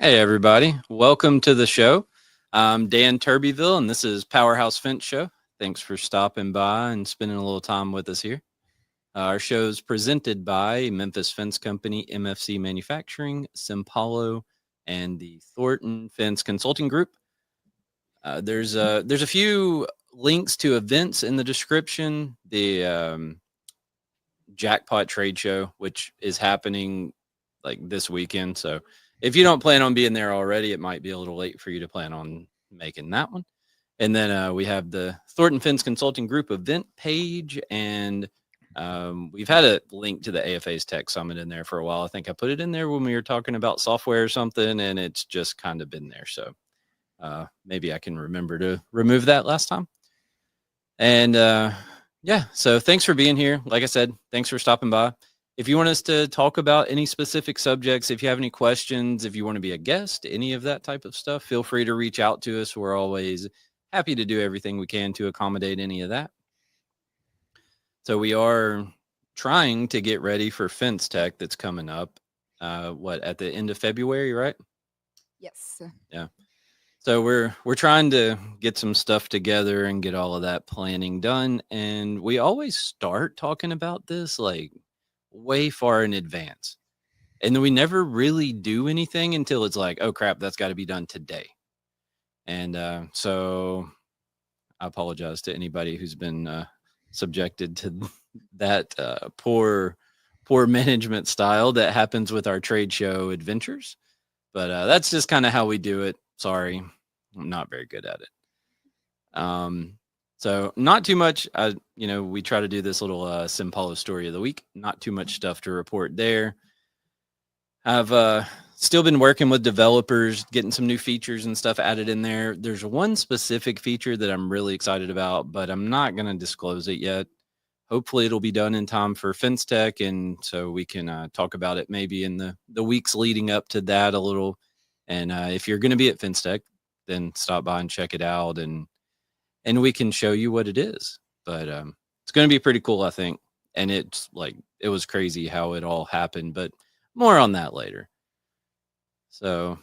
Hey, everybody. Welcome to the show. I'm Dan Turbyville, and this is Powerhouse Fence Show. Thanks for stopping by and spending a little time with us here. Our show is presented by Memphis Fence Company, MFC Manufacturing, Simpalo, and the Thornton Fence Consulting Group. There's a few links to events in the description. The Jackpot Trade Show, which is happening like this weekend. So if you don't plan on being there already, it might be a little late for you to plan on making that one. And then we have the Thornton Fence Consulting Group event page, and we've had a link to the AFA's Tech Summit in there for a while. I think I put it in there when we were talking about software or something, and it's just kind of been there. So maybe I can remember to remove that last time. And yeah, so thanks for being here. Like I said, thanks for stopping by. If you want us to talk about any specific subjects, if you have any questions, if you want to be a guest, any of that type of stuff, feel free to reach out to us. We're always happy to do everything we can to accommodate any of that. So we are trying to get ready for Fence Tech that's coming up, at the end of February, right? Yes. Yeah. So we're trying to get some stuff together and get all of that planning done. And we always start talking about this like way far in advance. And then we never really do anything until it's like, oh crap, that's got to be done today. And so I apologize to anybody who's been subjected to that poor management style that happens with our trade show adventures. But that's just kind of how we do it. Sorry, I'm not very good at it. So not too much. We try to do this little Simpalo story of the week. Not too much stuff to report there. I've still been working with developers, getting some new features and stuff added in there. There's one specific feature that I'm really excited about, but I'm not going to disclose it yet. Hopefully it'll be done in time for Fence Tech, and so we can talk about it maybe in the weeks leading up to that a little. And if you're going to be at Fence Tech, then stop by and check it out, and we can show you what it is. But it's going to be pretty cool, I think. And it's like, it was crazy how it all happened, but more on that later. So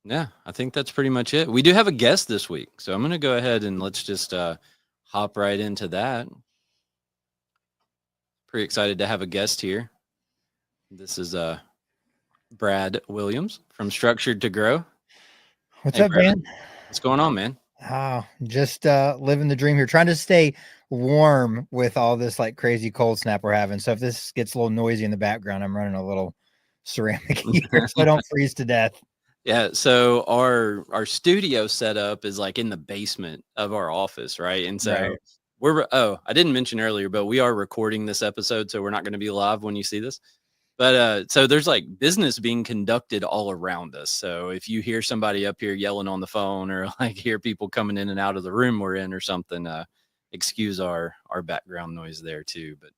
yeah, I think that's pretty much it. We do have a guest this week, so I'm going to go ahead and let's just hop right into that. Pretty excited to have a guest here. This is Brad Williams from Structured to Grow. What's up, Brad. man? What's going on, man? Oh, just living the dream here, trying to stay warm with all this like crazy cold snap we're having. So if this gets a little noisy in the background, I'm running a little ceramic heater so I don't freeze to death. Yeah, so our studio setup is like in the basement of our office, right? And so I didn't mention earlier, but we are recording this episode, so we're not going to be live when you see this. But so there's like business being conducted all around us. So if you hear somebody up here yelling on the phone or like hear people coming in and out of the room we're in or something, excuse our background noise there too. But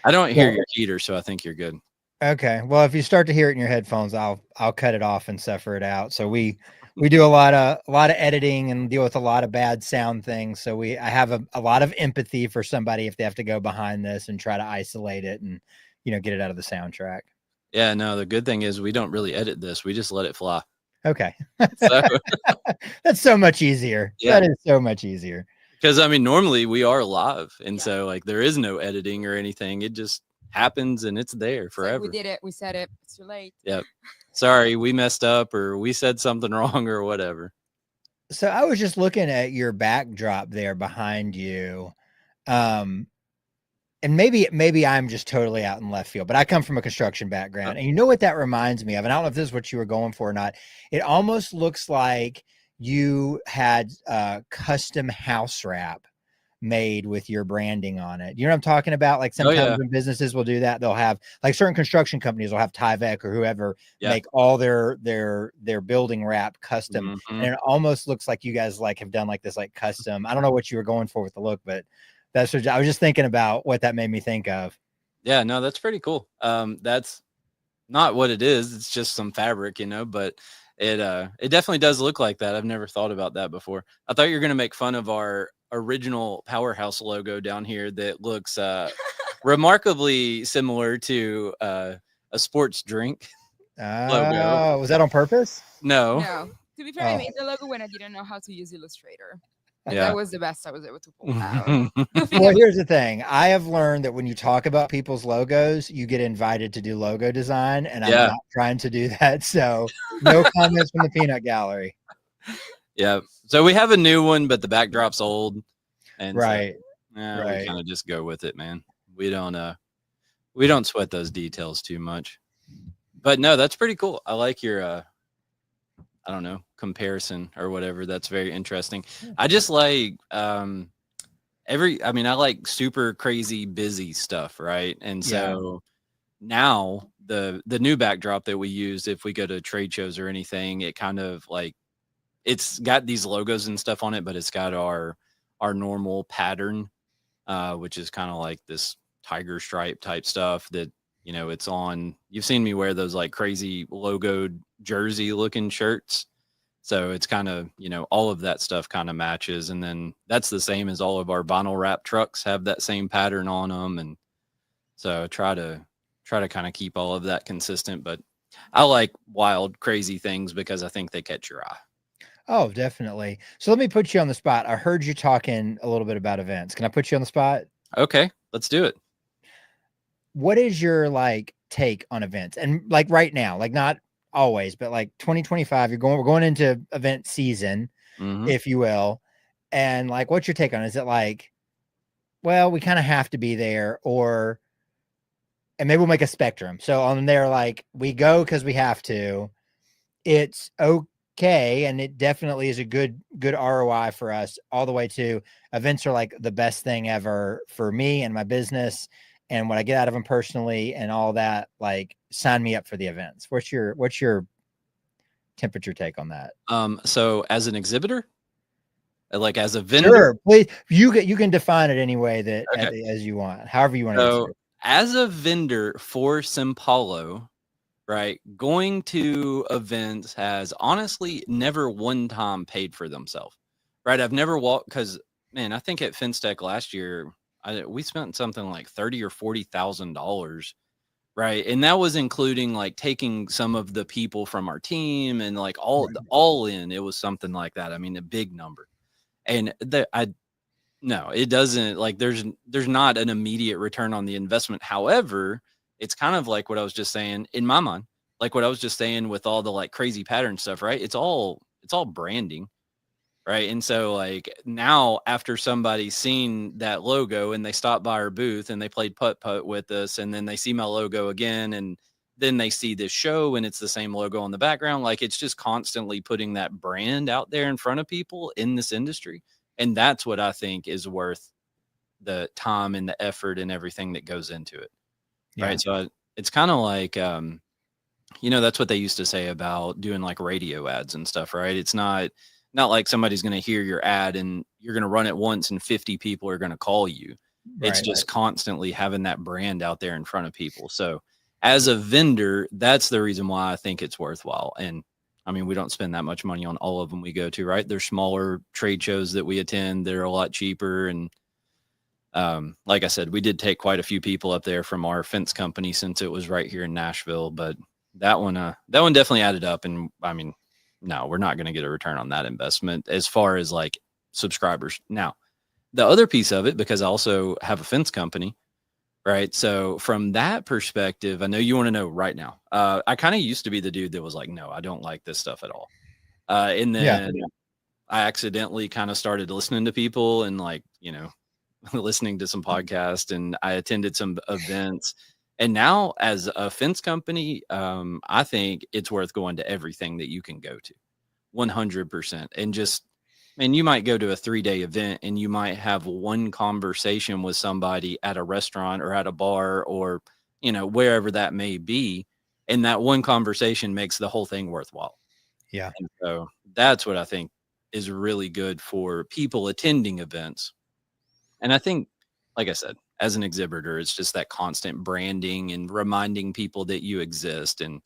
I don't hear your heater, so I think you're good. Okay. Well, if you start to hear it in your headphones, I'll cut it off and suffer it out. So we do a lot of editing and deal with a lot of bad sound things. So I have a lot of empathy for somebody if they have to go behind this and try to isolate it and get it out of the soundtrack. Yeah, no, the good thing is we don't really edit this. We just let it fly. Okay. So. That's so much easier. Yeah. That is so much easier. Because I mean, normally we are live. And so like there is no editing or anything. It just happens and it's there forever. We did it. We said it. It's too late. Yep. Sorry, we messed up or we said something wrong or whatever. So I was just looking at your backdrop there behind you. And maybe I'm just totally out in left field, but I come from a construction background. And you know what that reminds me of? And I don't know if this is what you were going for or not. It almost looks like you had custom house wrap made with your branding on it. You know what I'm talking about? Like sometimes when businesses will do that, they'll have like certain construction companies will have Tyvek or whoever make all their building wrap custom. Mm-hmm. And it almost looks like you guys like have done like this like custom. I don't know what you were going for with the look, but that's what I was just thinking about what that made me think of. Yeah, no, that's pretty cool. That's not what it is. It's just some fabric, but it definitely does look like that. I've never thought about that before. I thought you were going to make fun of our original Powerhouse logo down here that looks remarkably similar to a sports drink. logo. Oh, was that on purpose? No. No. To be fair, I Oh. made the logo when I didn't know how to use Illustrator. And Yeah. that was the best I was able to pull out. The thing Well, about- here's the thing. I have learned that when you talk about people's logos, you get invited to do logo design, and I'm Yeah. not trying to do that. So, no comments from the peanut gallery. Yeah. So we have a new one, but the backdrop's old. And Right. so we Right. kind of just go with it, man. We don't sweat those details too much. But no, that's pretty cool. I like your I don't know, comparison or whatever. That's very interesting. I just like I like super crazy busy stuff, right? And Yeah. so now the new backdrop that we use if we go to trade shows or anything, it kind of like it's got these logos and stuff on it, but it's got our normal pattern, which is kind of like this tiger stripe type stuff that it's on. You've seen me wear those like crazy logoed jersey looking shirts. So it's kind of, all of that stuff kind of matches. And then that's the same as all of our vinyl wrap trucks have that same pattern on them. And so try to kind of keep all of that consistent. But I like wild, crazy things because I think they catch your eye. Oh, definitely. So let me put you on the spot. I heard you talking a little bit about events. Can I put you on the spot? Okay, let's do it. What is your like take on events? And like right now, like not always, but like 2025, we're going into event season, Mhm. if you will. And like, what's your take on it? Is it like, well, we kind of have to be there, or and maybe we'll make a spectrum. So on there, like we go because we have to. It's okay, and it definitely is a good ROI for us, all the way to events are like the best thing ever for me and my business and what I get out of them personally and all that. Like, sign me up for the events. What's your temperature take on that? So as an exhibitor, like as a vendor, Sure, please. You can define it any way that okay. as you want, however you want to answer So it. as a vendor for Simpalo, right, going to events has honestly never one time paid for themselves, right? I've never walked because, man, I think at FinStech last year, we spent something like $30,000 or $40,000, right? And that was including like taking some of the people from our team and like all in. It was something like that. I mean, a big number. And no, it doesn't, like there's not an immediate return on the investment. However, it's kind of like what I was just saying in my mind, like what I was just saying with all the like crazy pattern stuff, right? It's all branding, right? And so like now after somebody's seen that logo and they stopped by our booth and they played putt putt with us and then they see my logo again and then they see this show and it's the same logo on the background, like it's just constantly putting that brand out there in front of people in this industry. And that's what I think is worth the time and the effort and everything that goes into it. Yeah. Right. So it's kind of like, that's what they used to say about doing like radio ads and stuff, right? It's not like somebody's going to hear your ad and you're going to run it once and 50 people are going to call you. It's Right. just constantly having that brand out there in front of people. So as a vendor, that's the reason why I think it's worthwhile. And I mean, we don't spend that much money on all of them we go to, right? There's smaller trade shows that we attend. They're a lot cheaper. And like I said, we did take quite a few people up there from our fence company since it was right here in Nashville, but that one definitely added up. And I mean, no, we're not going to get a return on that investment as far as like subscribers. Now, the other piece of it, because I also have a fence company, right? So from that perspective, I know you want to know right now. I kind of used to be the dude that was like, no, I don't like this stuff at all. And Yeah. then I accidentally kind of started listening to people and like, listening to some podcasts and I attended some events. And now as a fence company, I think it's worth going to everything that you can go to 100%. And just, and you might go to a 3-day event and you might have one conversation with somebody at a restaurant or at a bar or, wherever that may be. And that one conversation makes the whole thing worthwhile. Yeah. And so that's what I think is really good for people attending events. And I think, like I said, as an exhibitor, it's just that constant branding and reminding people that you exist. And,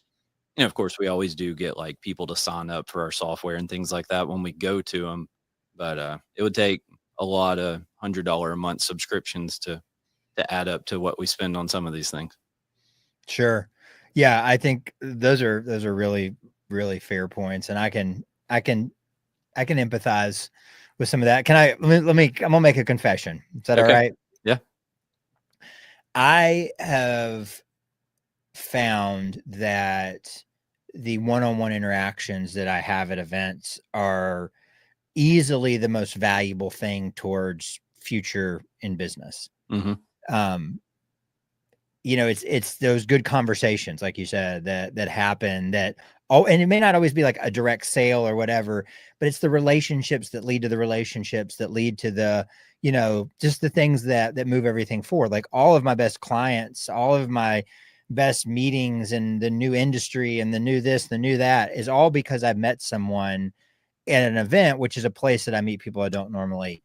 of course, we always do get like people to sign up for our software and things like that when we go to them. But it would take a lot of $100 a month subscriptions to add up to what we spend on some of these things. Sure. Yeah, I think those are really really fair points, and I can empathize with some of that. Can I let me I'm gonna make a confession. Is that all Okay. right? Yeah. I have found that the one-on-one interactions that I have at events are easily the most valuable thing towards future in business. Mm-hmm. Um, it's those good conversations, like you said, that happen that and it may not always be like a direct sale or whatever, but it's the relationships that lead to the relationships that lead to the, just the things that move everything forward. Like all of my best clients, all of my best meetings and the new industry and the new this, the new that is all because I've met someone at an event, which is a place that I meet people I don't normally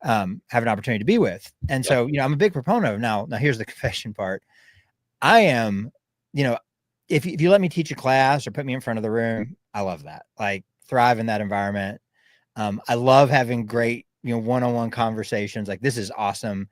have an opportunity to be with. And Yeah. so, I'm a big proponent of now here's the confession part. I am, you know, if you let me teach a class or put me in front of the room, I love that. Like thrive in that environment. I love having great, one-on-one conversations. Like this is awesome.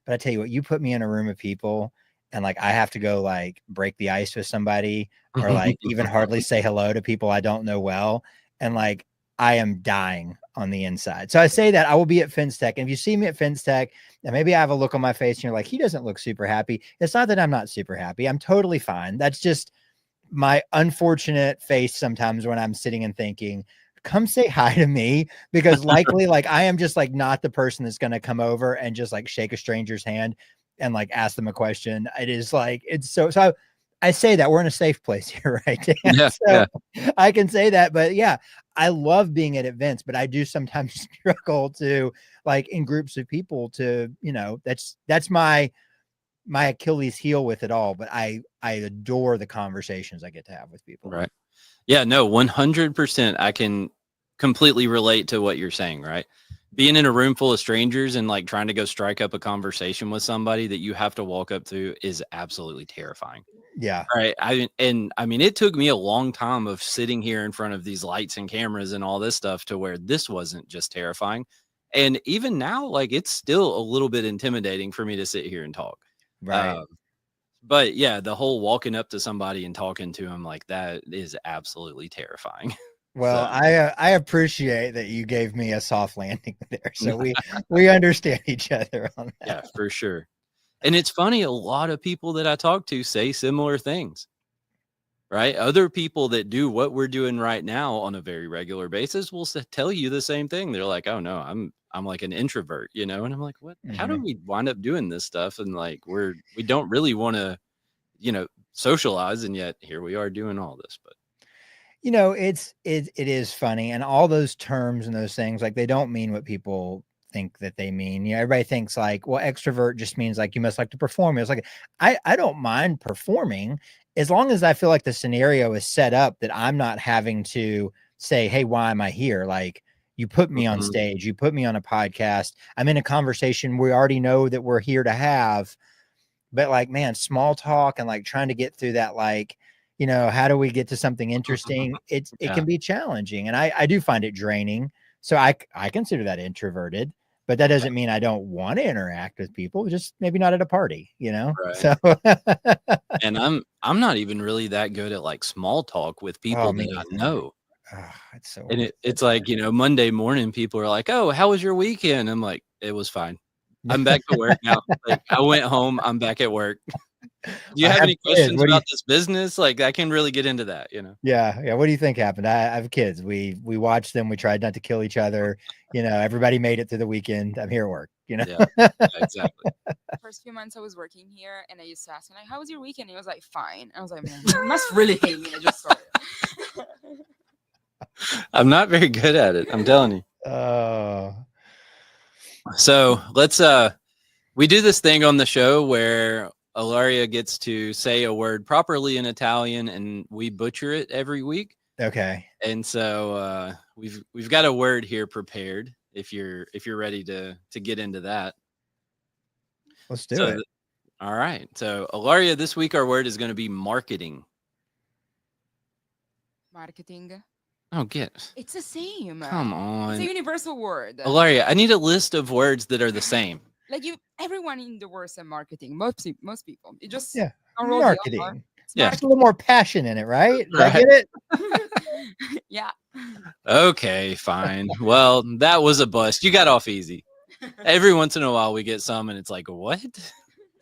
But I tell you what, you put me in a room of people and like I have to go like break the ice with somebody or like even hardly say hello to people I don't know well. And like I am dying on the inside. So I say that I will be at FinTech. And if you see me at FinTech, and maybe I have a look on my face and you're like, he doesn't look super happy. It's not that I'm not super happy. I'm totally fine. That's just my unfortunate face sometimes when I'm sitting and thinking, come say hi to me, because likely like I am just like not the person that's going to come over and just like shake a stranger's hand and like ask them a question. It is like, it's so I say that we're in a safe place here, right, Dan? Yeah. So Yeah. I can say that, but yeah, I love being at events, but I do sometimes struggle to like in groups of people to, that's my Achilles heel with it all, but I adore the conversations I get to have with people. Right. Yeah, no, 100%. I can completely relate to what you're saying, right? Being in a room full of strangers and like trying to go strike up a conversation with somebody that you have to walk up to is absolutely terrifying. Yeah. Right. I mean, it took me a long time of sitting here in front of these lights and cameras and all this stuff to where this wasn't just terrifying. And even now, like it's still a little bit intimidating for me to sit here and talk. Right. Um, but yeah, the whole walking up to somebody and talking to them like that is absolutely terrifying. Well, So I appreciate that you gave me a soft landing there. So we understand each other on yeah, that. for sure. And it's funny, a lot of people that I talk to say similar things, right? Other people that do what we're doing right now on a very regular basis will tell you the same thing. They're like, "Oh no, I'm like an introvert," And I'm like, "What? How do Mhm. we wind up doing this stuff?" And like we don't really want to, socialize, and yet here we are doing all this. But It is funny, and all those terms and those things, like they don't mean what people think that they mean. Everybody thinks like, well, extrovert just means like you must like to perform. It's like I don't mind performing as long as I feel like the scenario is set up that I'm not having to say, hey, why am I here? Like you put me on Mhm. stage, you put me on a podcast, I'm in a conversation we already know that we're here to have. But like, man, small talk and like trying to get through that, like, how do we get to something interesting? It Yeah, can be challenging. And I do find it draining. So I consider that introverted, but that doesn't mean I don't want to interact with people, just maybe not at a party. right. So And I'm not even really that good at like small talk with oh, people me that I neither. know. Oh, it's so And so it's like, Monday morning, people are like, "Oh, how was your weekend?" I'm like, "It was fine. I'm back to work now. Like, I went home. I'm back at work. Do you I have have any kids. questions What do you about this business?" Like, I can really get into that. Yeah. What do you think happened? I have kids. We watched them. We tried not to kill each other. Everybody made it through the weekend. I'm here at work. Yeah. Yeah, exactly. First few months I was working here, and I used to ask him like, "How was your weekend?" He was like, "Fine." And I was like, "Man, you must really hate me." I just started. I'm not very good at it, I'm telling you. Oh, So, we do this thing on the show where Ilaria gets to say a word properly in Italian, and we butcher it every week. okay. And so we've got a word here prepared if you're ready to get into that. Let's do So it. all right. So Ilaria, this week our word is going to be marketing. Marketing. Oh, get It's the same. come It's a on. universal word. Ilaria, I need a list of words that are the same. Like everyone in the world said marketing. Most people. It just Yeah. unroll the R. Marketing. Yeah. There's a little more passion in it, right? Did I Right. get it? Yeah. Okay, fine. Well, that was a bust. You got off easy. Every once in a while we get some and it's like, what?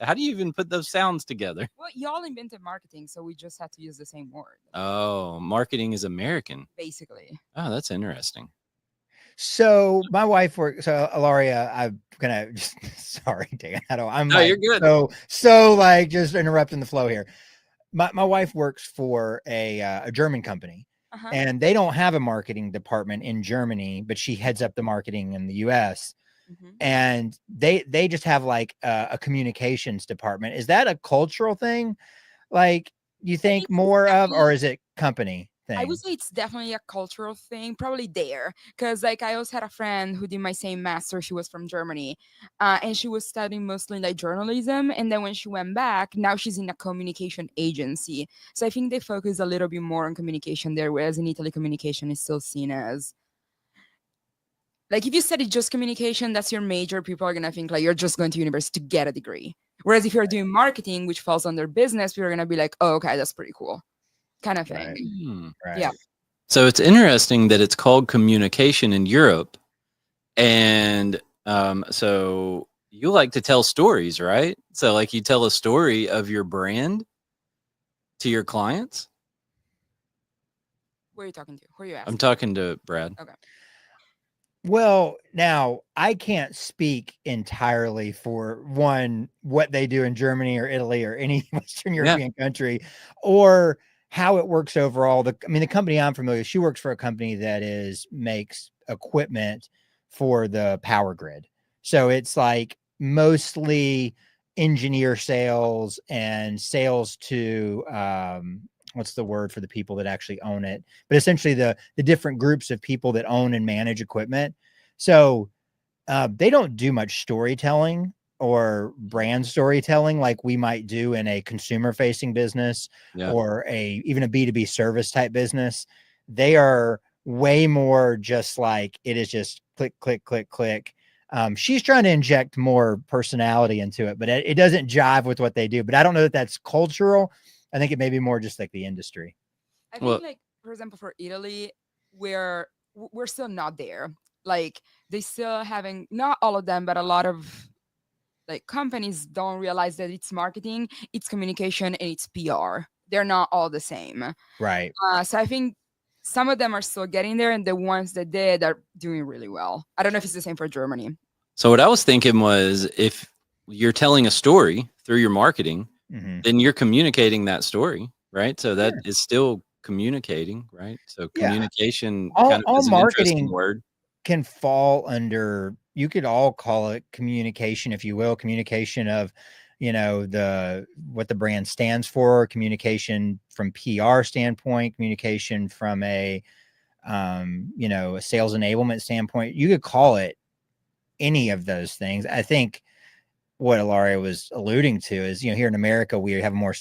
How do you even put those sounds together? Well, y'all invented marketing, so we just had to use the same word, Oh, marketing is American. basically. Oh, that's interesting. So my wife works. So Ilaria, I'm gonna just sorry, Dan. I'm No, like you're good. so like just interrupting the flow here. My wife works for a German company, Uh-huh. and they don't have a marketing department in Germany, but she heads up the marketing in the U.S. Mhm. And they just have like a communications department. Is that a cultural thing? Like you I think think it's more of, definitely or is it company I would thing? say it's definitely a cultural thing, probably there. Because, like, I also had a friend who did my same master. She was from Germany, and she was studying mostly like journalism. And then when she went back, now she's in a communication agency. So I think they focus a little bit more on communication there, whereas in Italy, communication is still seen as like if you study just communication, that's your major. People are gonna think like you're just going to university to get a degree. Whereas if you're doing marketing, which falls under business, people are gonna be like, "Oh, okay, that's pretty cool," kind of thing. Right. Hmm. Right. Yeah. So it's interesting that it's called communication in Europe. And so you like to tell stories, right? So, like, you tell a story of your brand to your clients. Who are you talking to? Who are you I'm asking? talking to Brad. Okay. Well, now I can't speak entirely for what they do in Germany or Italy or any Western Yeah. European country, or how it works overall. The company I'm familiar with, she works for a company that makes equipment for the power grid. So it's like mostly engineer sales and sales to what's the word for the people that actually own it, but essentially the different groups of people that own and manage equipment. So they don't do much storytelling or brand storytelling like we might do in a consumer facing business Yeah. or even a B2B service type business. They are way more just like it is just click, click, click, click. She's trying to inject more personality into it, but it doesn't jive with what they do. But I don't know that that's cultural. I think it may be more just like the industry. I Well, think, like, for example, for Italy, we're still not there. Like, they still having not all of them, but a lot of like companies don't realize that it's marketing, it's communication, and it's PR. They're not all the same. Right. So I think some of them are still getting there, and the ones that did are doing really well. I don't know if it's the same for Germany. so what I was thinking was if you're telling a story through your marketing, Mm-hmm. then you're communicating that story, right? So that Sure. is still communicating, right? So Yeah. communication kind of All is an interesting marketing word. can fall under, you could all call it communication, if you will, communication of, what the brand stands for, communication from PR standpoint, communication from a sales enablement standpoint. You could call it any of those things. I think what Ilaria was alluding to is, here in America, we have more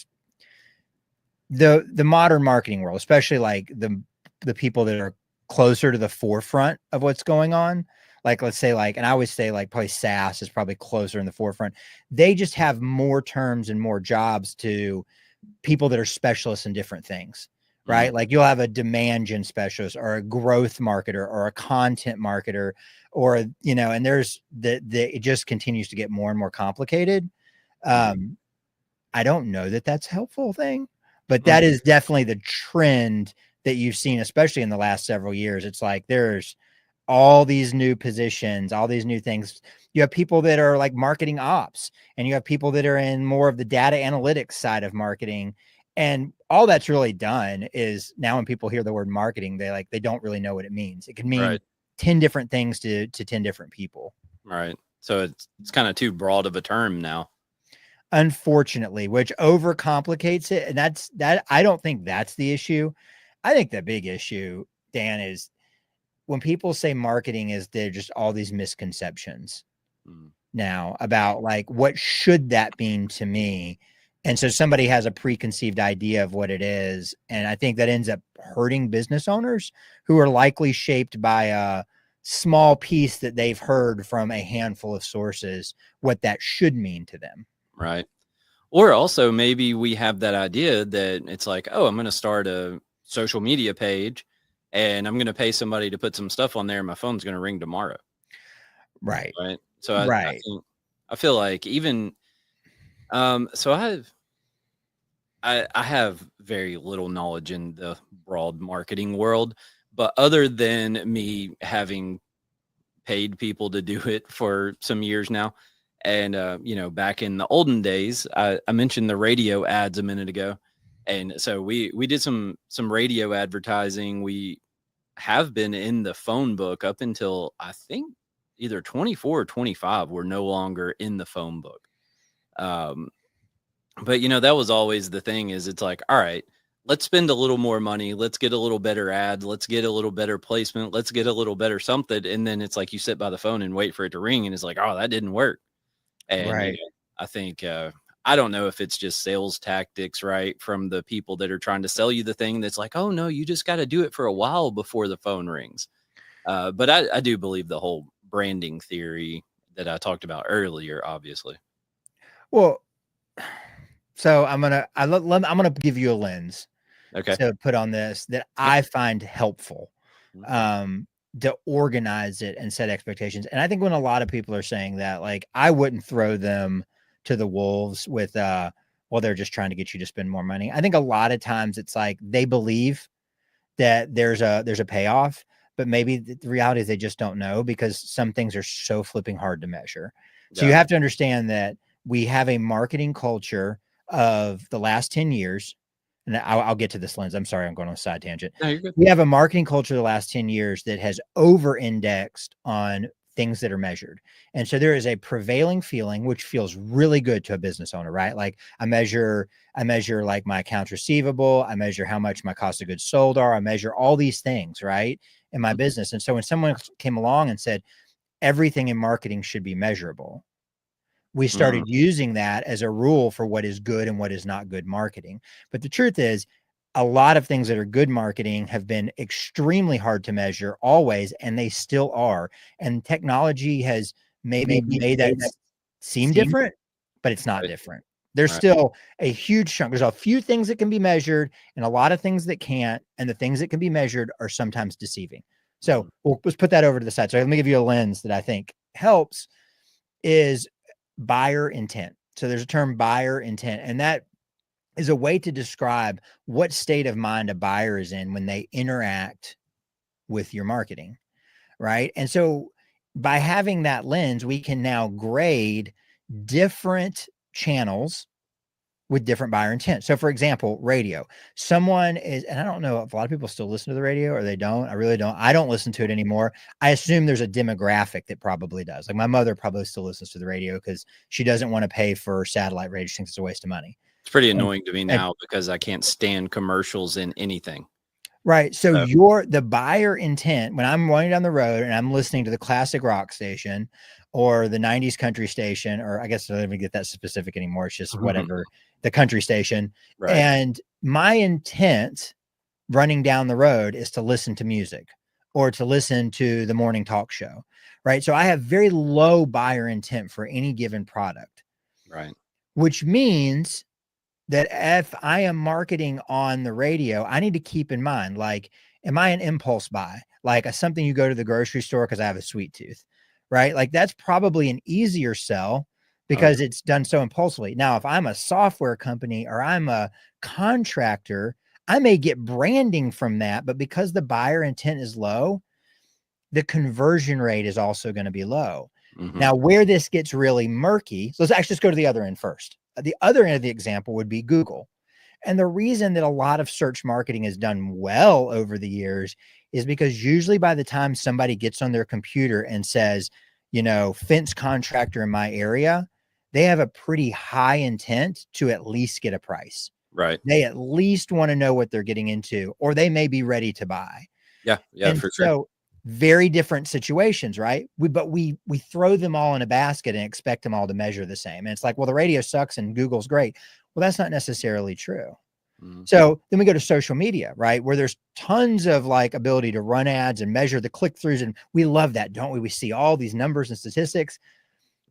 the modern marketing world, especially like the people that are closer to the forefront of what's going on. Like, let's say and I always say probably SaaS is probably closer in the forefront. They just have more terms and more jobs to people that are specialists in different things, right? Like you'll have a demand gen specialist or a growth marketer or a content marketer, or, and there's it just continues to get more and more complicated. I don't know that that's a helpful thing, but that is definitely the trend that you've seen, especially in the last several years. It's like there's all these new positions, all these new things. You have people that are like marketing ops, and you have people that are in more of the data analytics side of marketing. And all that's really done is now when people hear the word marketing, they don't really know what it means. It can mean Right. 10 different things to 10 different people. Right. So it's kind of too broad of a term now. Unfortunately, which overcomplicates it. And that I don't think that's the issue. I think the big issue, Dan, is when people say marketing is there just all these misconceptions now about like what should that mean to me. And so somebody has a preconceived idea of what it is. And I think that ends up hurting business owners who are likely shaped by a small piece that they've heard from a handful of sources, what that should mean to them. Right. Or also maybe we have that idea that it's like, oh, I'm going to start a social media page and I'm going to pay somebody to put some stuff on there and my phone's going to ring tomorrow. Right. Right. So I Right. think, I feel like even, so I have very little knowledge in the broad marketing world, but other than me having paid people to do it for some years now, and back in the olden days, I mentioned the radio ads a minute ago, and so we did some radio advertising. We have been in the phone book up until I think either 24 or 25. We're no longer in the phone book. Um, but that was always the thing is it's like, all right, let's spend a little more money. Let's get a little better ad. Let's get a little better placement. Let's get a little better something. And then it's like you sit by the phone and wait for it to ring. And it's like, oh, that didn't work. And, Right. I think, I don't know if it's just sales tactics, right? From the people that are trying to sell you the thing that's like, oh, no, you just got to do it for a while before the phone rings. But I do believe the whole branding theory that I talked about earlier, obviously. Well, so I'm gonna give you a lens Okay. to put on this that Yeah. I find helpful Okay. to organize it and set expectations. And I think when a lot of people are saying that, like, I wouldn't throw them to the wolves with well, they're just trying to get you to spend more money. I think a lot of times it's like they believe that there's a payoff, but maybe the reality is they just don't know because some things are so flipping hard to measure. So you Yeah. have to understand that we have a marketing culture of the last 10 years. And I'll get to this lens. I'm sorry, I'm going on a side tangent. No, you're good. We have a marketing culture the last 10 years that has over indexed on things that are measured. And so there is a prevailing feeling, which feels really good to a business owner, right? Like I measure like my accounts receivable. I measure how much my cost of goods sold are. I measure all these things, right, in my Mhm. business. And so when someone came along and said everything in marketing should be measurable, we Mhm. started using that as a rule for what is good and what is not good marketing. But the truth is, a lot of things that are good marketing have been extremely hard to measure always, and they still are. And technology has maybe made that seem different, but it's not Right. different. There's Right. still a huge chunk. There's a few things that can be measured and a lot of things that can't. And the things that can be measured are sometimes deceiving. So Mhm. let's put that over to the side. So let me give you a lens that I think helps is buyer intent. So there's a term buyer intent, and that is a way to describe what state of mind a buyer is in when they interact with your marketing, right? And so by having that lens, we can now grade different channels with different buyer intent. So for example, radio. Someone is, and I don't know if a lot of people still listen to the radio or they don't. I really don't. I don't listen to it anymore. I assume there's a demographic that probably does. Like my mother probably still listens to the radio because she doesn't want to pay for satellite radio. She thinks it's a waste of money. It's pretty And, annoying to me and now because I can't stand commercials in anything. right. So So the buyer intent when I'm running down the road and I'm listening to the classic rock station or the 90s country station, or I guess I don't even get that specific anymore. It's just whatever, the country station. right. And my intent running down the road is to listen to music or to listen to the morning talk show. Right. So I have very low buyer intent for any given product, Right. which means that if I am marketing on the radio, I need to keep in mind, like, am I an impulse buy? Like something you go to the grocery store because I have a sweet tooth, right? Like that's probably an easier sell Oh, yeah. because it's done so impulsively. Now, if I'm a software company or I'm a contractor, I may get branding from that, but because the buyer intent is low, the conversion rate is also going to be low. Mhm. Now, where this gets really murky, so let's actually just go to the other end first. The other end of the example would be Google. And the reason that a lot of search marketing has done well over the years is because usually by the time somebody gets on their computer and says, fence contractor in my area, they have a pretty high intent to at least get a price. Right. They at least want to know what they're getting into, or they may be ready to buy. Yeah. Yeah, And for sure. so very different situations, right? We throw them all in a basket and expect them all to measure the same. And it's like, well, the radio sucks and Google's great. Well, that's not necessarily true. Mhm. So then we go to social media, right? Where there's tons of like ability to run ads and measure the click throughs. And we love that, don't we? We see all these numbers and statistics.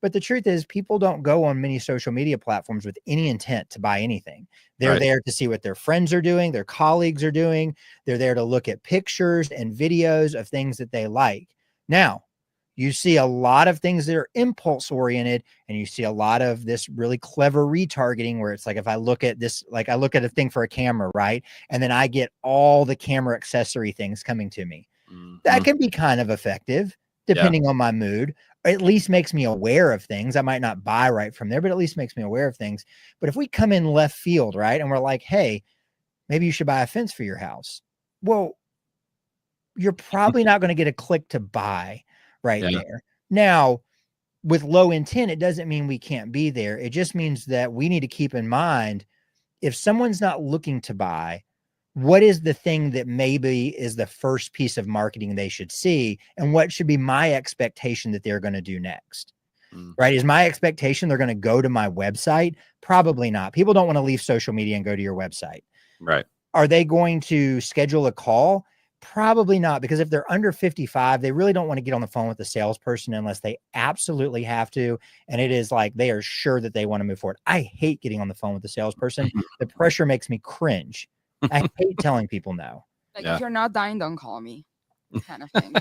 But the truth is, people don't go on many social media platforms with any intent to buy anything. They're Right. there to see what their friends are doing, their colleagues are doing. They're there to look at pictures and videos of things that they like. Now, you see a lot of things that are impulse oriented, and you see a lot of this really clever retargeting where it's like, if I look at this, like I look at a thing for a camera, right? And then I get all the camera accessory things coming to me. That Mhm. can be kind of effective Yeah. depending on my mood. Or at least makes me aware of things. I might not buy right from there, but at least makes me aware of things. But if we come in left field, right, and we're like, hey, maybe you should buy a fence for your house. Well, you're probably not going to get a click to buy right Yeah. there. Now, with low intent, it doesn't mean we can't be there. It just means that we need to keep in mind, if someone's not looking to buy, what is the thing that maybe is the first piece of marketing they should see? And what should be my expectation that they're going to do next? Right? Is my expectation they're going to go to my website? Probably not. People don't want to leave social media and go to your website. Right. Are they going to schedule a call? Probably not, because if they're under 55, they really don't want to get on the phone with the salesperson unless they absolutely have to. And it is like they are sure that they want to move forward. I hate getting on the phone with the salesperson. The pressure makes me cringe. I hate telling people no. Like, Yeah. if you're not dying, don't call me, kind of thing.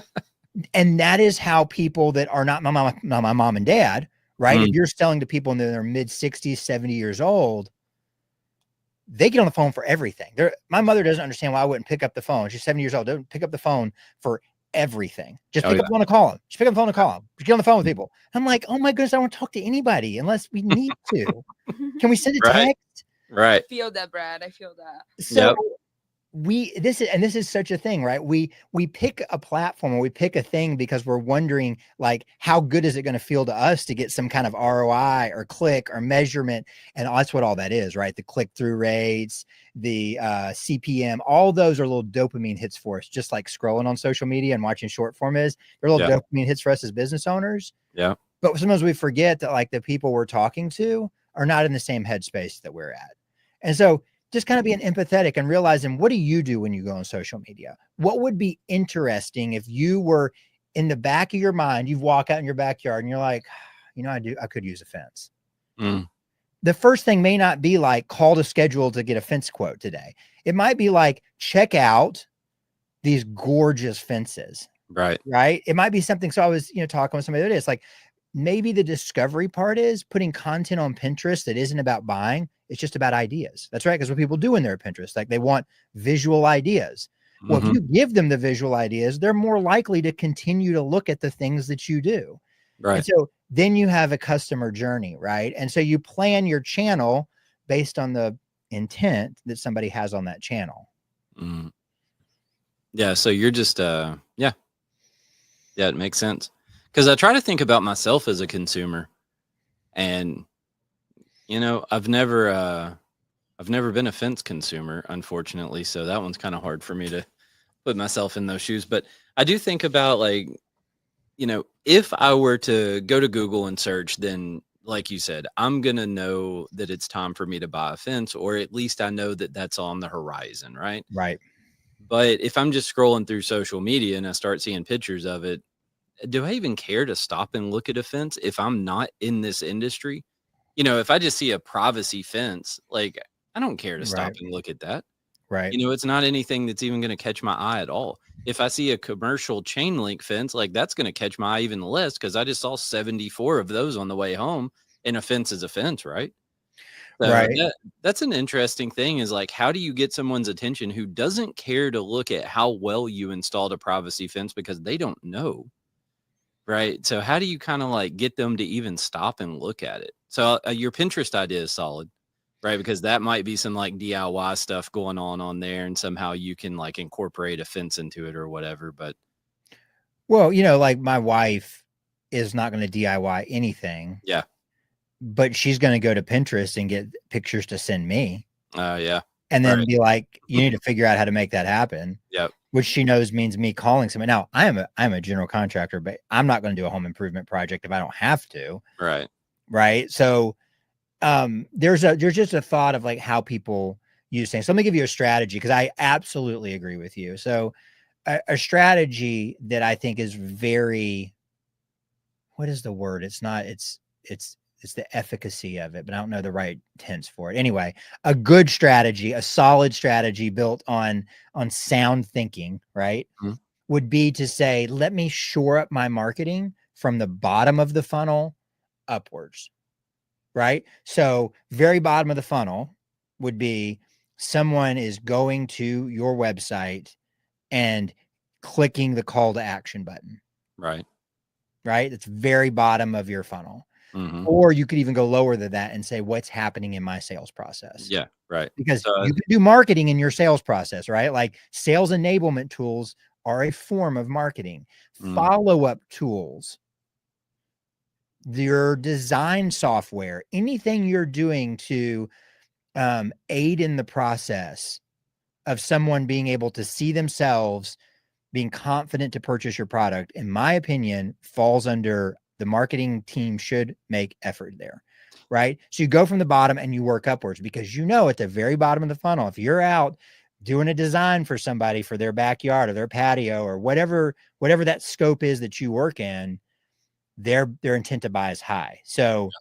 And that is how people that are not my mom and dad, right? If you're selling to people in their mid 60s, 70 years old, they get on the phone for everything. My mother doesn't understand why I wouldn't pick up the phone. She's 70 years old. Don't pick up the phone for everything. Just Oh, pick yeah. up the phone and call them. Just pick up the phone and call them. Just get on the phone with people. I'm like, oh my goodness, I don't want to talk to anybody unless we need to. Can we send a Right. text? Right. I feel that, Brad. I feel that. So Yep. this is such a thing, right? We pick a platform or we pick a thing because we're wondering, like, how good is it going to feel to us to get some kind of ROI or click or measurement? And that's what all that is, right? The click-through rates, the CPM, all those are little dopamine hits for us, just like scrolling on social media and watching short form is. They're little dopamine hits for us as business owners. Yeah. But sometimes we forget that, like, the people we're talking to are not in the same headspace that we're at. And so just kind of being empathetic and realizing, what do you do when you go on social media? What would be interesting if you were in the back of your mind, you walk out in your backyard and you're like, I could use a fence. The first thing may not be like, call to schedule to get a fence quote today. It might be like, check out these gorgeous fences. Right. Right. It might be something. So I was, talking with somebody that is like, maybe the discovery part is putting content on Pinterest that isn't about buying. It's just about ideas. That's right. Because what people do in their Pinterest, like, they want visual ideas. Well, if you give them the visual ideas, they're more likely to continue to look at the things that you do. Right. And so then you have a customer journey, right? And so you plan your channel based on the intent that somebody has on that channel. Yeah. So you're just, yeah, it makes sense. Because I try to think about myself as a consumer, and I've never been a fence consumer, unfortunately. So that one's kind of hard for me to put myself in those shoes. But I do think about, like, if I were to go to Google and search, then, like you said, I'm going to know that it's time for me to buy a fence, or at least I know that that's on the horizon. Right. Right. But if I'm just scrolling through social media and I start seeing pictures of it, do I even care to stop and look at a fence if I'm not in this industry? If I just see a privacy fence, like, I don't care to stop and look at that. Right. It's not anything that's even going to catch my eye at all. If I see a commercial chain link fence, like, that's going to catch my eye even less, because I just saw 74 of those on the way home, and a fence is a fence, right? So Right. that's an interesting thing, is like, how do you get someone's attention who doesn't care to look at how well you installed a privacy fence, because they don't know? Right. So how do you kind of, like, get them to even stop and look at it? So your Pinterest idea is solid, right? Because that might be some, like, DIY stuff going on there, and somehow you can, like, incorporate a fence into it or whatever. But well, like, my wife is not going to DIY anything. Yeah. But she's going to go to Pinterest and get pictures to send me. Yeah. And then be like, you need to figure out how to make that happen. Yep. Which she knows means me calling somebody. Now, I'm a general contractor, but I'm not going to do a home improvement project if I don't have to. Right. Right. So there's just a thought of, like, how people use things. So let me give you a strategy, because I absolutely agree with you. So a strategy that I think is very, what is the word? It's it's the efficacy of it, but I don't know the right tense for it. Anyway, a good strategy, a solid strategy built on sound thinking, right? Mhm. Would be to say, let me shore up my marketing from the bottom of the funnel upwards, right? So, very bottom of the funnel would be someone is going to your website and clicking the call to action button, Right. right? It's very bottom of your funnel. Hmm. Or you could even go lower than that and say, what's happening in my sales process? Yeah. Right. Because So you can do marketing in your sales process, right? Like sales enablement tools are a form of marketing. mm, Follow-up tools, your design software, anything you're doing to aid in the process of someone being able to see themselves being confident to purchase your product, in my opinion, falls under the marketing team should make effort there, right? So you go from the bottom and you work upwards because at the very bottom of the funnel, if you're out doing a design for somebody for their backyard or their patio or whatever that scope is that you work in, their intent to buy is high. So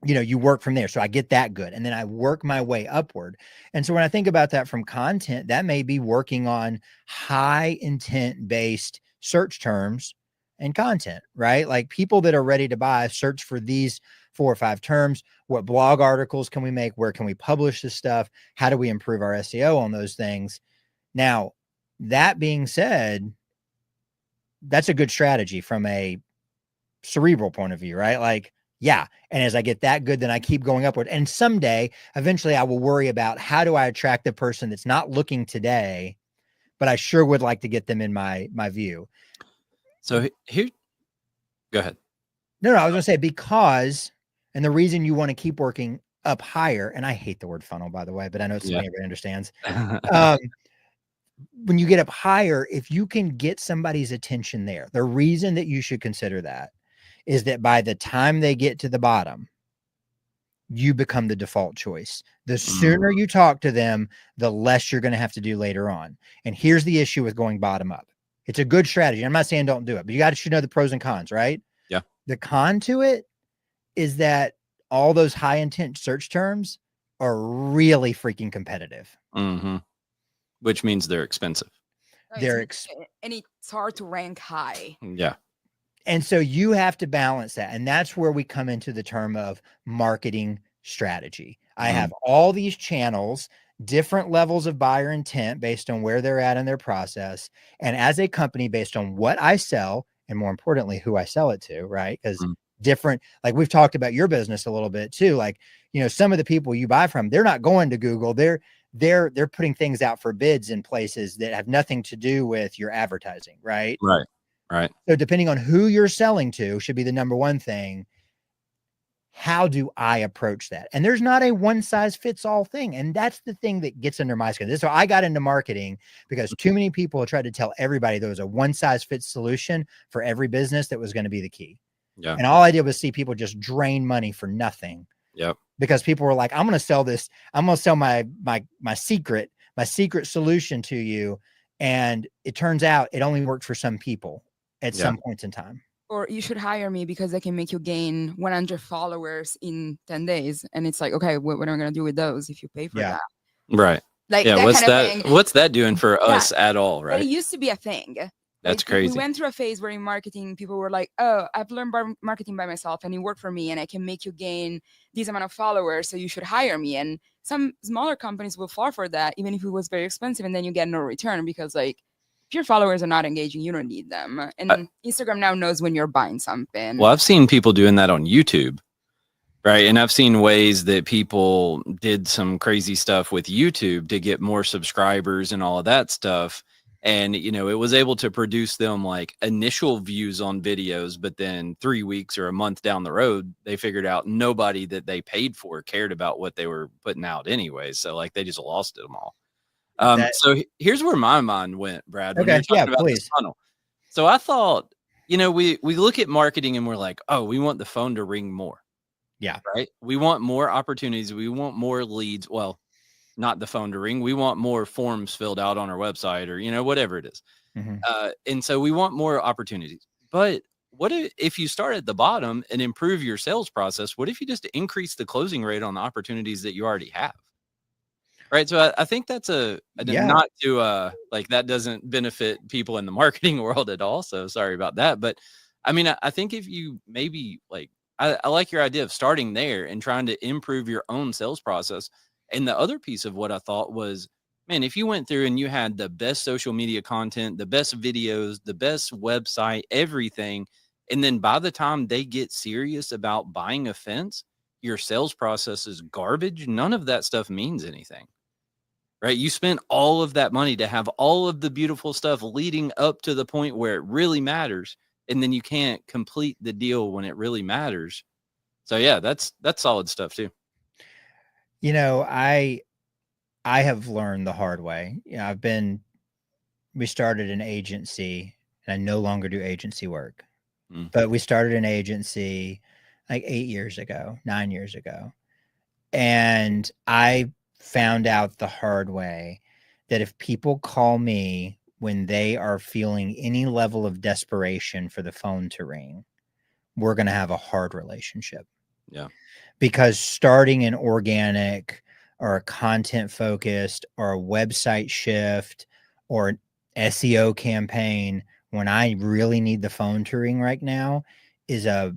you work from there. So I get that good. And then I work my way upward. And so when I think about that from content, that may be working on high intent based search terms and content, right? Like people that are ready to buy, search for these 4 or 5 terms. What blog articles can we make? Where can we publish this stuff? How do we improve our SEO on those things? Now, that being said, that's a good strategy from a cerebral point of view, right? Like, yeah. And as I get that good, then I keep going upward. And someday, eventually, I will worry about how do I attract the person that's not looking today, but I sure would like to get them in my view. so here, go ahead. No, I was going to say because, and the reason you want to keep working up higher, and I hate the word funnel, by the way, but I know it's Yeah. something everybody understands. When you get up higher, if you can get somebody's attention there, the reason that you should consider that is that by the time they get to the bottom, you become the default choice. The sooner you talk to them, the less you're going to have to do later on. And here's the issue with going bottom up. It's a good strategy. I'm not saying don't do it, but you should know the pros and cons, right? Yeah. The con to it is that all those high intent search terms are really freaking competitive. Mm-hmm. Which means they're expensive. And it's hard to rank high. Yeah. And so you have to balance that. And that's where we come into the term of marketing strategy. I have all these channels, different levels of buyer intent based on where they're at in their process. And as a company, based on what I sell, and more importantly, who I sell it to, right? Because different, like we've talked about your business a little bit too. Like, some of the people you buy from, they're not going to Google. They're putting things out for bids in places that have nothing to do with your advertising, right? Right. So depending on who you're selling to should be the number one thing. How do I approach that? And there's not a one size fits all thing. And that's the thing that gets under my skin. This is why I got into marketing, because too many people have tried to tell everybody there was a one size fits solution for every business that was going to be the key. Yeah. And all I did was see people just drain money for nothing. Yep. Because people were like, I'm going to sell this. I'm going to sell my secret solution to you. And it turns out it only worked for some people at some points in time. Or you should hire me because I can make you gain 100 followers in 10 days. And it's like, okay, what am I going to do with those if you pay for that? Right. Like, yeah. that What's kind of that? thing. What's that doing for us at all? But it Right. used to be a thing. That's Like, crazy. We went through a phase where in marketing, people were like, oh, I've learned marketing by myself and it worked for me and I can make you gain this amount of followers. So you should hire me. And some smaller companies will fall for that, even if it was very expensive, and then you get no return because, like, if your followers are not engaging, you don't need them. And Instagram now knows when you're buying something. Well, I've seen people doing that on YouTube. Right. And I've seen ways that people did some crazy stuff with YouTube to get more subscribers and all of that stuff. And, it was able to produce them like initial views on videos, but then 3 weeks or a month down the road, they figured out nobody that they paid for cared about what they were putting out anyway. So like they just lost them all. So here's where my mind went, Brad, when you're talking about this funnel. So I thought, we look at marketing and we're like, oh, we want the phone to ring more. Yeah. Right. We want more opportunities. We want more leads. Well, not the phone to ring. We want more forms filled out on our website or, whatever it is. And so we want more opportunities. But what if you start at the bottom and improve your sales process? What if you just increase the closing rate on the opportunities that you already have? Right. So I think that's Yeah. not to like that doesn't benefit people in the marketing world at all. So sorry about that. But I mean, I think if you maybe like I like your idea of starting there and trying to improve your own sales process. And the other piece of what I thought was, man, if you went through and you had the best social media content, the best videos, the best website, everything, and then by the time they get serious about buying a fence, your sales process is garbage. None of that stuff means anything. Right? You spent all of that money to have all of the beautiful stuff leading up to the point where it really matters, and then you can't complete the deal when it really matters. So yeah, that's solid stuff too. You know, I have learned the hard way. You know, we started an agency and I no longer do agency work. Mm, But we started an agency like 8 years ago, 9 years ago. And I found out the hard way that if people call me when they are feeling any level of desperation for the phone to ring, we're going to have a hard relationship. yeah. Because starting an organic or a content focused or a website shift or an SEO campaign when I really need the phone to ring right now is a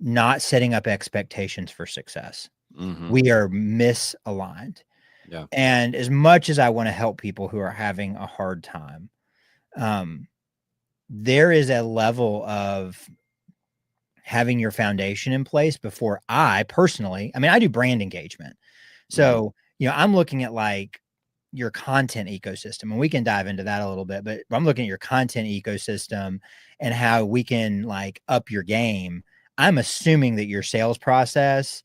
not setting up expectations for success. Hmm. We are misaligned. Yeah. And as much as I want to help people who are having a hard time, um, there is a level of having your foundation in place before I personally, I mean, I do brand engagement. Hmm. So, you know, I'm looking at like your content ecosystem, and we can dive into that a little bit, but I'm looking at your content ecosystem and how we can like up your game. I'm assuming that your sales process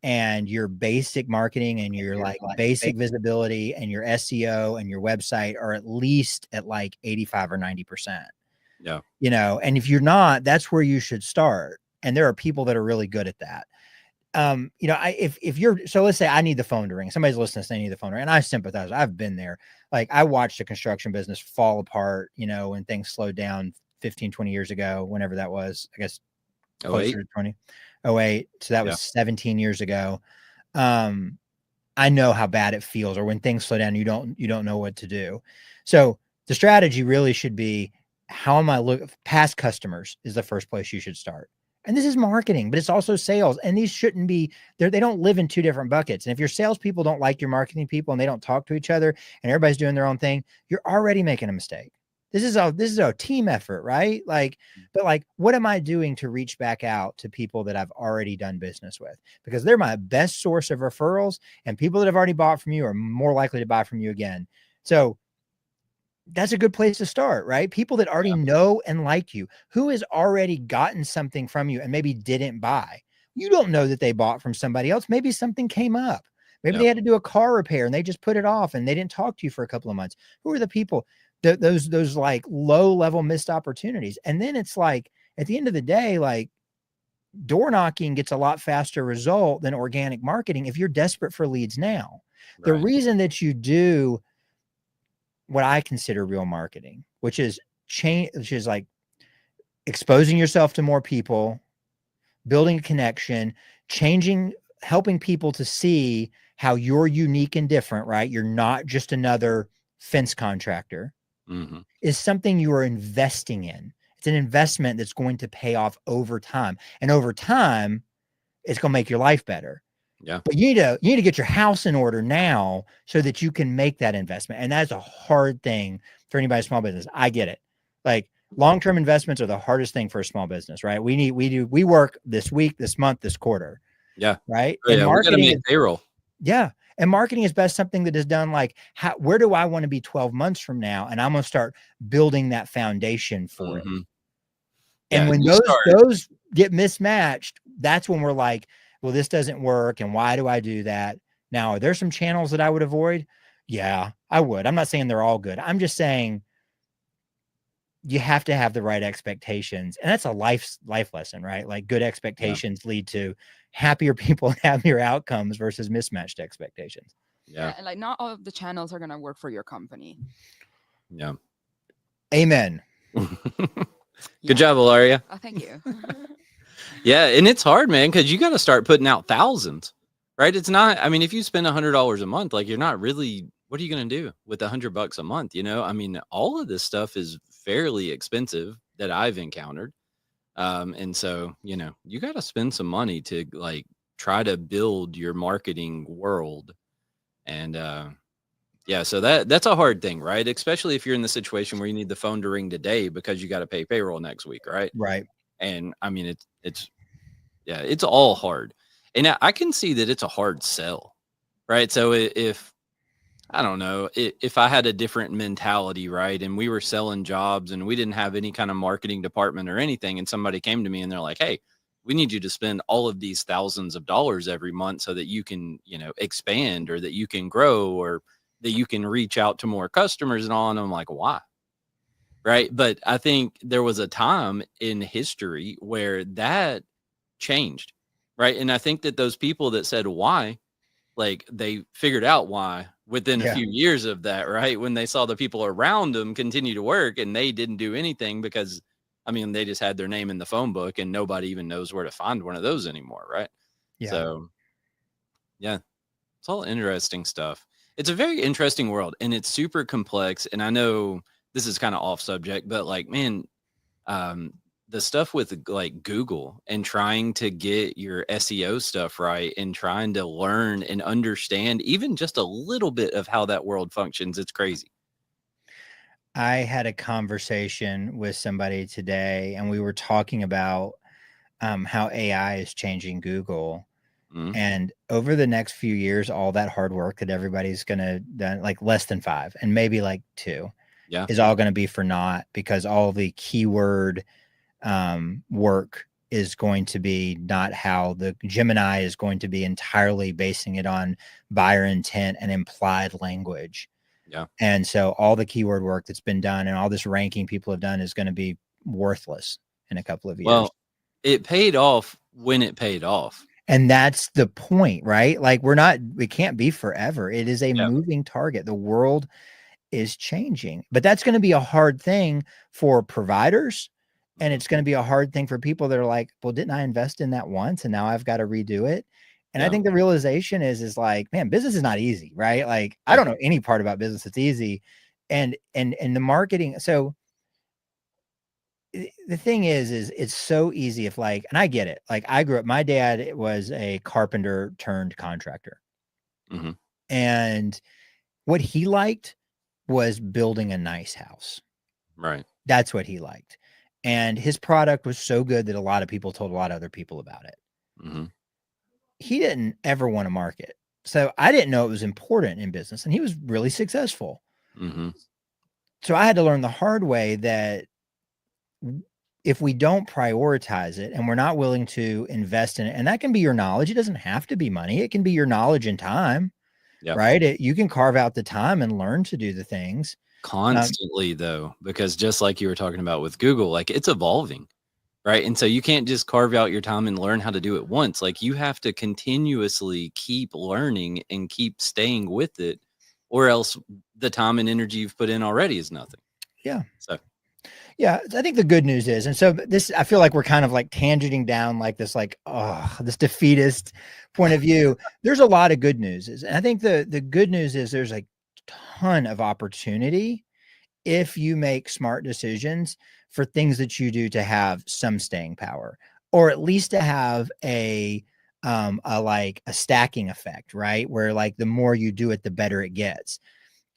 and your basic marketing and your like basic visibility and your SEO and your website are at least at like 85 or 90%. Yeah. You know, and if you're not, that's where you should start. And there are people that are really good at that. You know, if you're so let's say I need the phone to ring. Somebody's listening, they need the phone to ring, and I sympathize. I've been there. Like I watched the construction business fall apart, you know, when things slowed down 15, 20 years ago, whenever that was, I guess Oh closer wait. to 2008. So that Yeah. was 17 years ago. Um, I know how bad it feels, or when things slow down, you don't know what to do. So the strategy really should be how am I look past customers is the first place you should start. And this is marketing, but it's also sales. And these shouldn't be there. They don't live in two different buckets. And if your salespeople don't like your marketing people and they don't talk to each other and everybody's doing their own thing, you're already making a mistake. This is a team effort, right? Like, but like, what am I doing to reach back out to people that I've already done business with? Because they're my best source of referrals, and people that have already bought from you are more likely to buy from you again. So that's a good place to start, right? People that already know and like you, who has already gotten something from you and maybe didn't buy. You don't know that they bought from somebody else. Maybe something came up. Maybe Yeah. they had to do a car repair and they just put it off and they didn't talk to you for a couple of months. Who are the people? Those like low level missed opportunities. And then it's like at the end of the day, like door knocking gets a lot faster result than organic marketing if you're desperate for leads now. The Right. reason that you do what I consider real marketing, which is like exposing yourself to more people, building a connection, changing, helping people to see how you're unique and different, right? You're not just another fence contractor, Hmm. is something you are investing in. It's an investment that's going to pay off over time. And over time, it's going to make your life better. Yeah. But you need to get your house in order now so that you can make that investment. And that's a hard thing for anybody small business. I get it. Like long-term investments are the hardest thing for a small business, right? We work this week, this month, this quarter, Yeah. right? Oh, And yeah. We got to marketing make is payroll. yeah. And marketing is best something that is done like where do I want to be 12 months from now? And I'm going to start building that foundation for it. Hmm. And Yeah. when You start. those get mismatched, that's when we're like, well, this doesn't work. And why do I do that? Now, are there some channels that I would avoid? Yeah, I would. I'm not saying they're all good. I'm just saying you have to have the right expectations. And that's a life lesson, right? Like good Yeah. expectations lead to happier people and happier outcomes versus mismatched expectations. Yeah. Yeah, and like not all of the channels are gonna work for your company. Yeah. Amen. Good Yeah. job, Ilaria. Oh, thank you. Yeah, and it's hard, man, because you got to start putting out thousands, right? It's not. I mean, if you spend $100 a month, like you're not really. What are you going to do with $100 a month? I mean, all of this stuff is fairly expensive that I've encountered, and so you got to spend some money to like try to build your marketing world, and yeah, so that's a hard thing, right? Especially if you're in the situation where you need the phone to ring today because you got to pay payroll next week, right? Right. And I mean, it's yeah, it's all hard. And I can see that it's a hard sell, right? So if I don't know, if I had a different mentality, right, and we were selling jobs and we didn't have any kind of marketing department or anything, and somebody came to me and they're like, "Hey, we need you to spend all of these thousands of dollars every month so that you can, expand or that you can grow or that you can reach out to more customers and all." And I'm like, "Why?" Right? But I think there was a time in history where that changed, right? And I think that those people that said why, like they figured out why within a Yeah. few years of that, right? When they saw the people around them continue to work and they didn't do anything because, I mean, they just had their name in the phone book and nobody even knows where to find one of those anymore, right? Yeah. So, yeah, it's all interesting stuff. It's a very interesting world and it's super complex. And I know this is kind of off subject, but like, man, um, the stuff with like Google and trying to get your SEO stuff right and trying to learn and understand even just a little bit of how that world functions, it's crazy. I had a conversation with somebody today, and we were talking about how AI is changing Google. Mhm. And over the next few years, all that hard work that everybody's going to done, like less than 5 and maybe like 2, Yeah. is all going to be for naught because all the keyword work is going to be not how the Gemini is going to be entirely basing it on buyer intent and implied language. Yeah. And so all the keyword work that's been done and all this ranking people have done is going to be worthless in a couple of years. Well, it paid off when it paid off. And that's the point, right? Like we can't be forever. It is a Yeah. moving target. The world is changing, but that's going to be a hard thing for providers. And Mhm. it's going to be a hard thing for people that are like, well, didn't I invest in that once and now I've got to redo it? And I Yeah. think the realization is like, man, business is not easy, right? Like, I Yeah. don't know any part about business that's easy. And the marketing. So the thing is it's so easy if like, and I get it. Like I grew up, my dad was a carpenter turned contractor. Hmm. And what he liked was building a nice house. Right. That's what he liked. And his product was so good that a lot of people told a lot of other people about it. Hmm. He didn't ever want to market. So I didn't know it was important in business, and he was really successful. Hmm. So I had to learn the hard way that if we don't prioritize it and we're not willing to invest in it, and that can be your knowledge, it doesn't have to be money, it can be your knowledge and time, Yeah. right? You can carve out the time and learn to do the things. Constantly though, because just like you were talking about with Google, like it's evolving. Right. And so you can't just carve out your time and learn how to do it once. Like you have to continuously keep learning and keep staying with it, or else the time and energy you've put in already is nothing. Yeah. So, Yeah, I think the good news is, and so this, I feel like we're kind of like tangenting down like this, like, oh, this defeatist point of view. There's a lot of good news, and I think the good news is there's a ton of opportunity if you make smart decisions for things that you do to have some staying power, or at least to have a like a stacking effect, right? Where like the more you do it, the better it gets.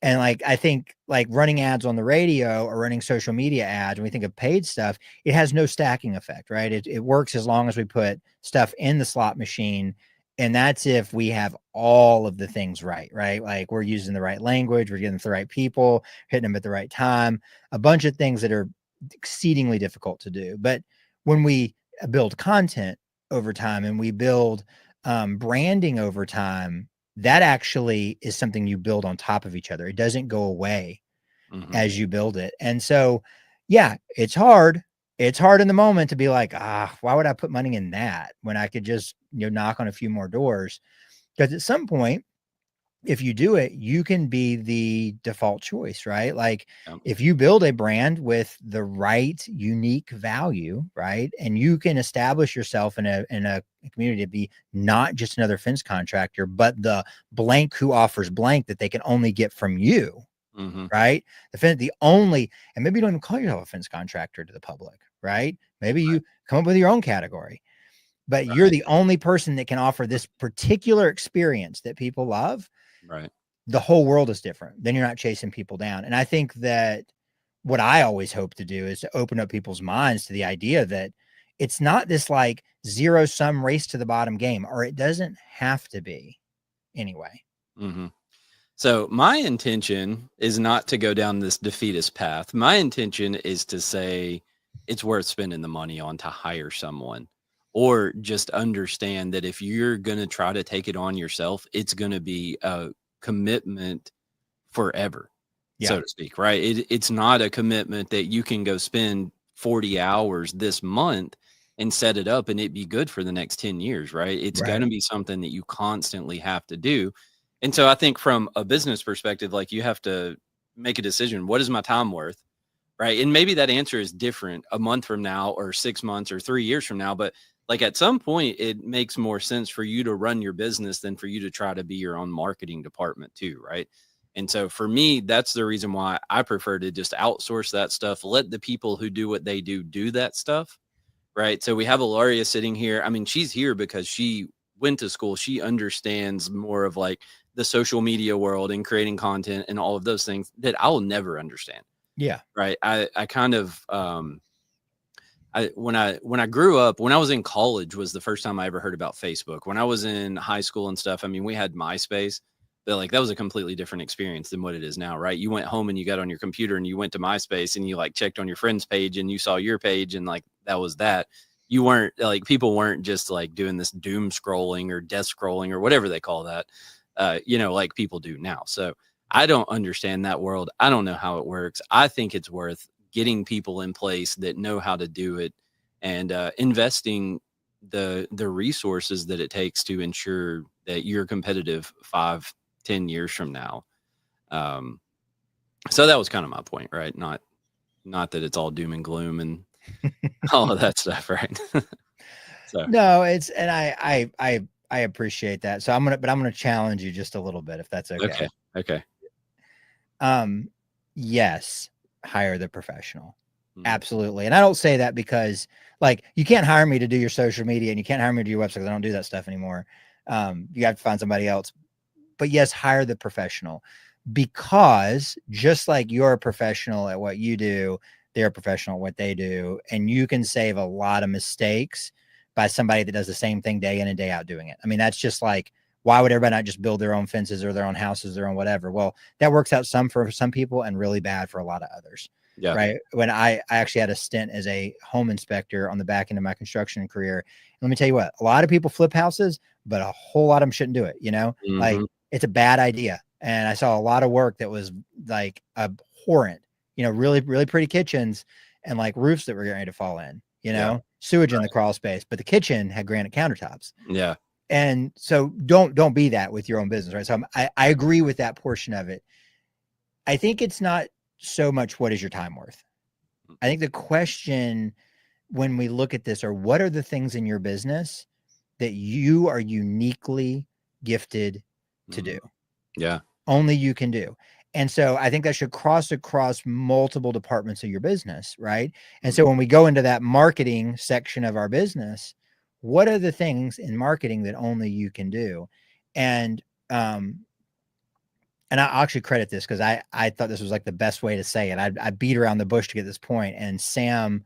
And like I think like running ads on the radio or running social media ads, when we think of paid stuff, it has no stacking effect, right? It works as long as we put stuff in the slot machine. And that's if we have all of the things right, right? Like we're using the right language, we're getting the right people, hitting them at the right time, a bunch of things that are exceedingly difficult to do. But when we build content over time and we build branding over time, that actually is something you build on top of each other. It doesn't go away mhm. as you build it. And so, yeah, it's hard. It's hard in the moment to be like, why would I put money in that when I could just, knock on a few more doors? Because at some point, if you do it, you can be the default choice, right? Like Yep. if you build a brand with the right unique value, right? And you can establish yourself in a community to be not just another fence contractor, but the blank who offers blank that they can only get from you, Mm-hmm. right? The only, and maybe you don't even call yourself a fence contractor to the public, right? Maybe you come up with your own category, but you're Right. the only person that can offer this particular experience that people love. Right. The whole world is different. Then you're not chasing people down. And I think that what I always hope to do is to open up people's minds to the idea that it's not this like zero sum race to the bottom game, or it doesn't have to be anyway. Mm-hmm. So my intention is not to go down this defeatist path. My intention is to say it's worth spending the money on to hire someone, or just understand that if you're going to try to take it on yourself, it's going to be a commitment forever, Yeah. so to speak, right? It's not a commitment that you can go spend 40 hours this month and set it up and it be good for the next 10 years, right? It's Right. going to be something that you constantly have to do. And so I think from a business perspective, like you have to make a decision. What is my time worth? Right. And maybe that answer is different a month from now or 6 months or 3 years from now. But like at some point, it makes more sense for you to run your business than for you to try to be your own marketing department too. Right. And so for me, that's the reason why I prefer to just outsource that stuff, let the people who do what they do that stuff. Right. So we have Ilaria sitting here. I mean, she's here because she went to school. She understands more of like the social media world and creating content and all of those things that I'll never understand. Yeah. Right. I kind of when I grew up, when I was in college was the first time I ever heard about Facebook. When I was in high school and stuff, I mean, we had MySpace, but like that was a completely different experience than what it is now, right? You went home and you got on your computer and you went to MySpace and you like checked on your friend's page and you saw your page and like that was that. You weren't like people weren't just like doing this doom scrolling or death scrolling or whatever they call that, like people do now. So I don't understand that world. I don't know how it works. I think it's worth getting people in place that know how to do it and investing the resources that it takes to ensure that you're competitive 5-10 years from now. So that was kind of my point, right? Not that it's all doom and gloom and all of that stuff, right? So No, it's, and I appreciate that. So I'm gonna challenge you just a little bit, if that's okay. okay. Yes, hire the professional. Mhm. Absolutely. And I don't say that because like you can't hire me to do your social media and you can't hire me to do your website because I don't do that stuff anymore. You have to find somebody else. But yes, hire the professional, because just like you're a professional at what you do, they're a professional at what they do. And you can save a lot of mistakes by somebody that does the same thing day in and day out doing it. I mean, that's just like, why would everybody not just build their own fences or their own houses, their own whatever? Well, that works out some for some people and really bad for a lot of others. Yeah. Right. When I actually had a stint as a home inspector on the back end of my construction career. Let me tell you what, a lot of people flip houses, but a whole lot of them shouldn't do it. Like it's a bad idea. And I saw a lot of work that was like abhorrent, really, really pretty kitchens and like roofs that were getting ready to fall in, sewage in the crawl space, but the kitchen had granite countertops. Yeah. And so don't be that with your own business. Right. So I agree with that portion of it. I think it's not so much what is your time worth. I think the question when we look at this are what are the things in your business that you are uniquely gifted to do? Yeah. Only you can do. And so I think that should cross across multiple departments of your business, right? And so when we go into that marketing section of our business, what are the things in marketing that only you can do? And I'll actually credit this because I thought this was like the best way to say it. I beat around the bush to get this point. And Sam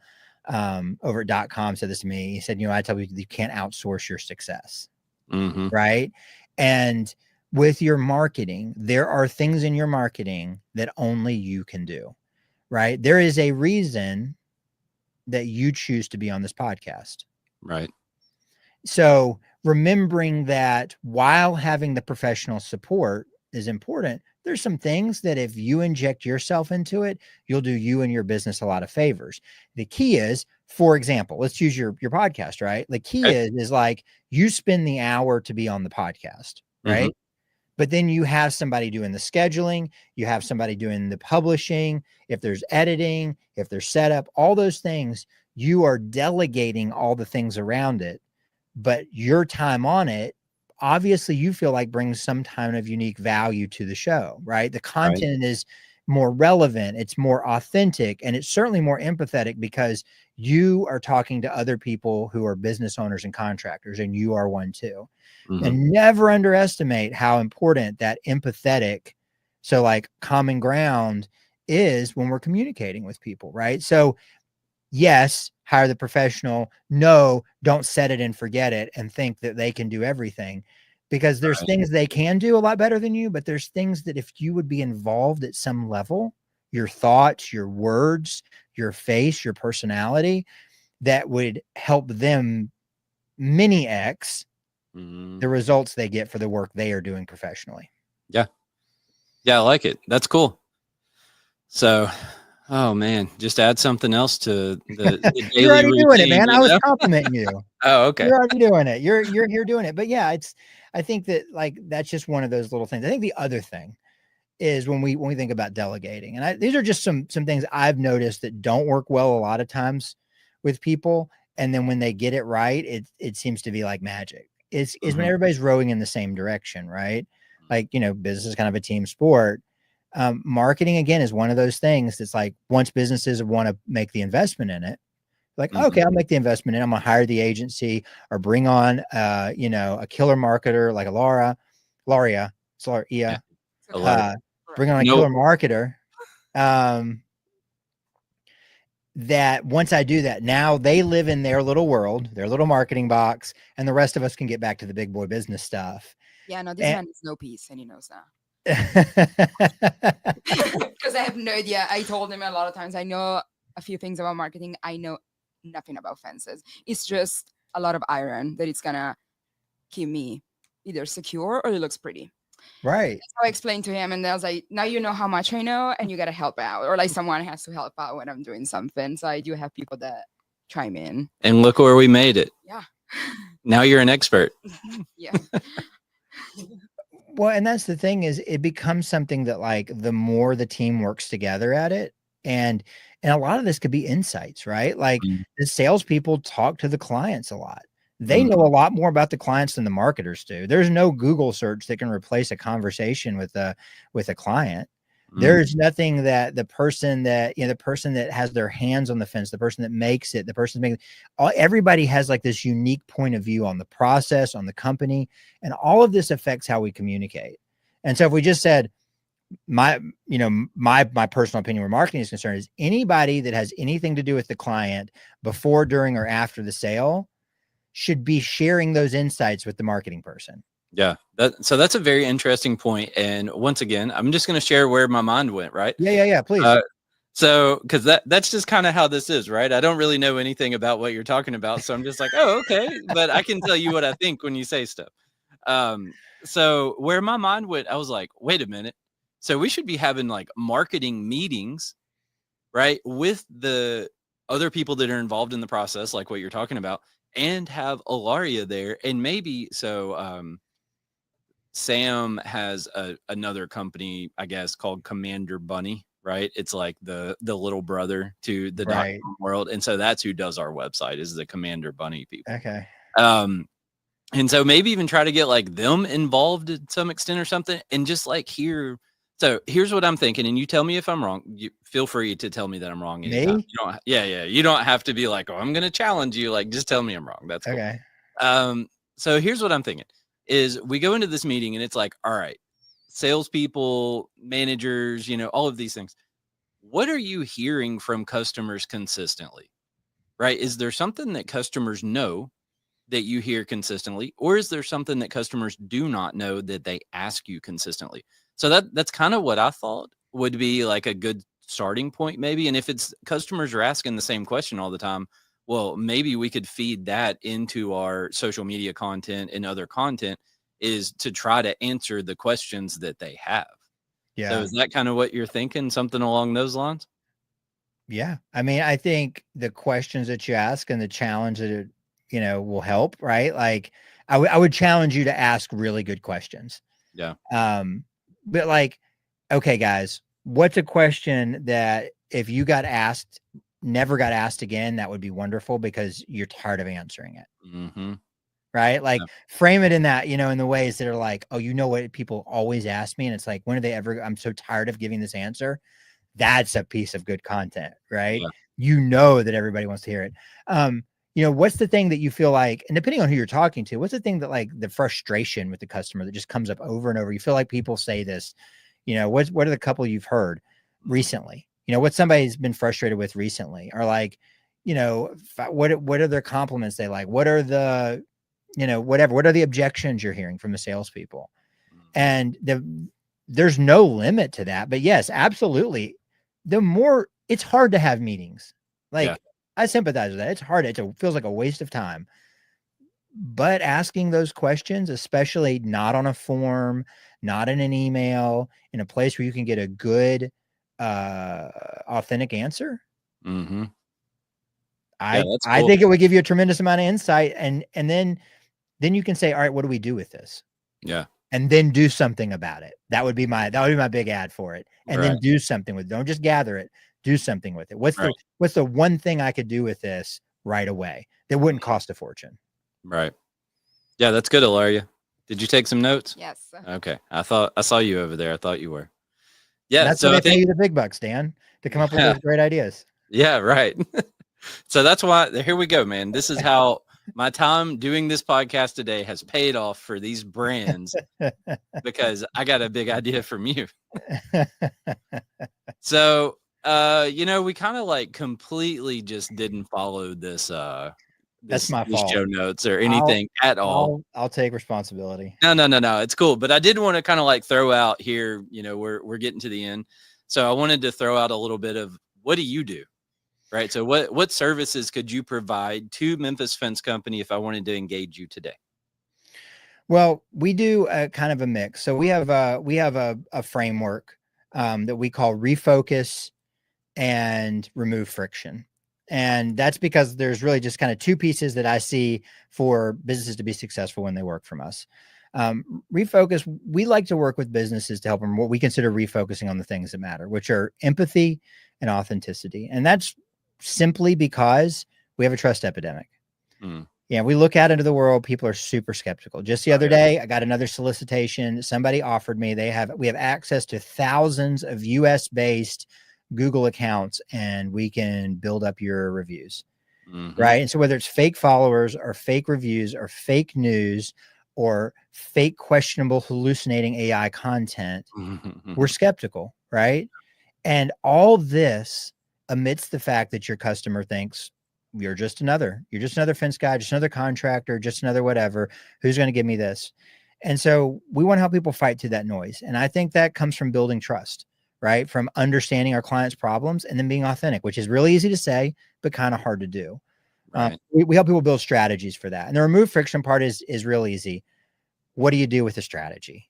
over at .com said this to me. He said, I tell people you can't outsource your success. Mm-hmm. Right. And with your marketing, there are things in your marketing that only you can do. Right. There is a reason that you choose to be on this podcast. Right. So remembering that while having the professional support is important, there's some things that if you inject yourself into it, you'll do you and your business a lot of favors. The key is, for example, let's use your podcast, right? The key is like you spend the hour to be on the podcast, right? But then you have somebody doing the scheduling, you have somebody doing the publishing, if there's editing, if there's setup, all those things, you are delegating all the things around it. But your time on it, obviously you feel like brings some kind of unique value to the show, right? The Right. content is more relevant, it's more authentic, and it's certainly more empathetic because you are talking to other people who are business owners and contractors, and you are one too. Hmm. And never underestimate how important that empathetic, so like common ground is when we're communicating with people, right? So yes, hire the professional. No, don't set it and forget it and think that they can do everything, because there's Right. things they can do a lot better than you, but there's things that if you would be involved at some level, your thoughts, your words, your face, your personality, that would help them mini X Hmm. the results they get for the work they are doing professionally. Yeah. Yeah, I like it. That's cool. So, oh man, just add something else to the You're daily already doing it, routine, man. I you was know? complimenting you. Oh, okay. You're already doing it. You're here doing it. But yeah, I think that like that's just one of those little things. I think the other thing is when we think about delegating, and these are just some things I've noticed that don't work well a lot of times with people, and then when they get it right, it seems to be like magic. Is when Mhm. everybody's rowing in the same direction, right? Like, business is kind of a team sport. Marketing again is one of those things that's like once businesses want to make the investment in it, like, Mhm. okay, I'll make the investment and I'm gonna hire the agency or bring on a killer marketer like a Laria, Yeah, Laria, It's okay. alert. uh, Correct. bring on a Nope. killer marketer. Um, that once I do that, now they live in their little world, their little marketing box, and the rest of us can get back to the big boy business stuff. Yeah, no, this And man is no peace, and he knows that. Because I have no idea. I told him a lot of times. I know a few things about marketing. I know nothing about fences. It's just a lot of iron that it's gonna keep me either secure or it looks pretty. right. So I explained to him, and I was like, "Now you know how much I know, and you gotta help out, or like someone has to help out when I'm doing something." So I do have people that chime in. And look where we made it. Yeah, Now you're an expert. yeah, Well, and that's the thing is it becomes something that like the more the team works together at it, and and a lot of this could be insights, right? Like Mm, the salespeople talk to the clients a lot. They know mhm, a lot more about the clients than the marketers do. There's no Google search that can replace a conversation with a client. mm, There's nothing that the person that has their hands on the fence, the person that makes it, the person making everybody has like this unique point of view on the process, on the company, and all of this affects how we communicate. And so if we just said my, my personal opinion where marketing is concerned is anybody that has anything to do with the client before, during, or after the sale should be sharing those insights with the marketing person. yeah. So that's a very interesting point. And once again, I'm just going to share where my mind went. Right. Yeah. Please. Uh, so, because that's just kind of how this is, right? I don't really know anything about what you're talking about, so I'm just like, oh, okay. But I can tell you what I think when you say stuff. Um, so where my mind went, I was like, wait a minute. So we should be having like marketing meetings, right, with the other people that are involved in the process, like what you're talking about, and have Ilaria there, and maybe so. Sam has another company, I guess, called Commander Bunny, right? It's like the little brother to the Right. .com world, and so that's who does our website is the Commander Bunny people. Okay. Um, and so maybe even try to get like them involved to some extent or something, and just like hear. So here's what I'm thinking, and you tell me if I'm wrong. You feel free to tell me that I'm wrong anytime. Me? You don't, yeah. You don't have to be like, oh, I'm going to challenge you. Like, just tell me I'm wrong. That's cool. Okay. So here's what I'm thinking is we go into this meeting and it's like, all right, salespeople, managers, all of these things. What are you hearing from customers consistently? Right? Is there something that customers know that you hear consistently, or is there something that customers do not know that they ask you consistently? So that's kind of what I thought would be like a good starting point, maybe. And if it's customers are asking the same question all the time, well, maybe we could feed that into our social media content and other content is to try to answer the questions that they have. So Yeah. is that kind of what you're thinking? Something along those lines? Yeah. I mean, I think the questions that you ask and the challenge that will help, right? Like I would challenge you to ask really good questions. Yeah. But like, okay, guys, what's a question that if you got asked, never got asked again, that would be wonderful because you're tired of answering it. Mm-hmm. Right? Like Yeah. frame it in that, in the ways that are like, oh, what people always ask me. And it's like, when are they ever, I'm so tired of giving this answer. That's a piece of good content, right? Yeah. That everybody wants to hear it. What's the thing that you feel like, and depending on who you're talking to, what's the thing that like the frustration with the customer that just comes up over and over? You feel like people say this, what are the couple you've heard recently? What somebody's been frustrated with recently, or like, what are their compliments they like? What are the, whatever, what are the objections you're hearing from the salespeople? Mm-hmm. And there's no limit to that. But yes, absolutely. It's hard to have meetings. Like, Yeah. I sympathize with that. It's hard. It feels like a waste of time. But asking those questions, especially not on a form, not in an email, in a place where you can get a good, authentic answer, Mm-hmm. Yeah, I that's I cool. think it would give you a tremendous amount of insight, and then you can say, all right, what do we do with this? Yeah. And then do something about it. That would be my big ad for it. And then Right. do something with it. Don't just gather it. Do something with it. Right. What's the one thing I could do with this right away that wouldn't cost a fortune? Right. Yeah, that's good, Ilaria. Did you take some notes? Yes. Okay. I saw you over there. I thought you were. And Yeah. that's why So I they pay think, you the big bucks, Dan, to come up with yeah, those great ideas. yeah, right. So that's why, here we go, man. This is how my time doing this podcast today has paid off for these brands because I got a big idea from you. So, we kind of like completely just didn't follow That's my these fault. show notes or anything at all. I'll take responsibility. No. It's cool. But I did want to kind of like throw out here, we're getting to the end. So I wanted to throw out a little bit of what do you do? Right. So what services could you provide to Memphis Fence Company if I wanted to engage you today? Well, we do a kind of a mix. So we have a framework that we call Refocus and Remove Friction. And that's because there's really just kind of two pieces that I see for businesses to be successful when they work from us. Refocus, we like to work with businesses to help them what we consider refocusing on the things that matter, which are empathy and authenticity. And that's simply because we have a trust epidemic. Mm. Yeah, we look out into the world. People are super skeptical. Just the other yeah. day, I got another solicitation. Somebody offered me. We have access to thousands of U.S. based Google accounts, and we can build up your reviews, right? And so whether it's fake followers or fake reviews or fake news or fake questionable hallucinating AI content, we're skeptical, right? And all this amidst the fact that your customer thinks you're just another fence guy, just another contractor, just another whatever, who's going to give me this. And so we want to help people fight through that noise. And I think that comes from building trust, right? From understanding our clients' problems and then being authentic, which is really easy to say, but kind of hard to do. Right. We help people build strategies for that. And the remove friction part is real easy. What do you do with a strategy?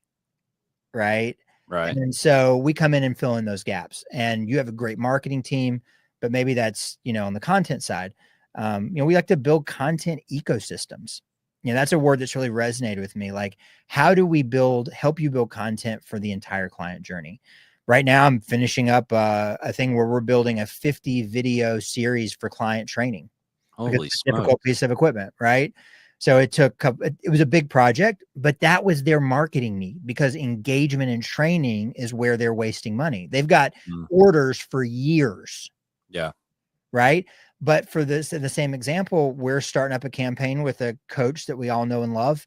Right. Right. And so we come in and fill in those gaps, and you have a great marketing team, but maybe that's, on the content side. We like to build content ecosystems. That's a word that's really resonated with me. Like, how do we help you build content for the entire client journey? Right now, I'm finishing up a thing where we're building a 50 video series for client training. Holy It's a difficult smokes. piece of equipment, right? So it was a big project, but that was their marketing need because engagement and training is where they're wasting money. They've got orders for years. Yeah. Right. But for the same example, we're starting up a campaign with a coach that we all know and love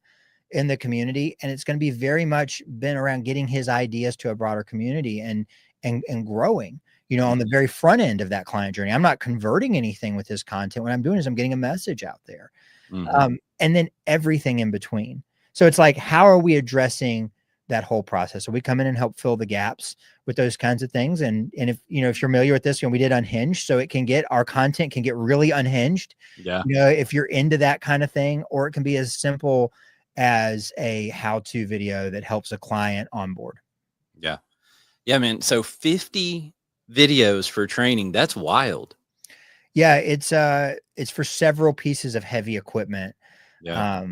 in the community. And it's going to be very much been around getting his ideas to a broader community and growing, on the very front end of that client journey. I'm not converting anything with his content. What I'm doing is I'm getting a message out there. And then everything in between. So it's like, how are we addressing that whole process? So we come in and help fill the gaps with those kinds of things. And if you're familiar with this, we did Unhinged, so our content can get really unhinged. Yeah. If you're into that kind of thing, or it can be as simple as a how-to video that helps a client onboard. Yeah. Yeah, man. So 50 videos for training. That's wild. Yeah. It's for several pieces of heavy equipment. Yeah.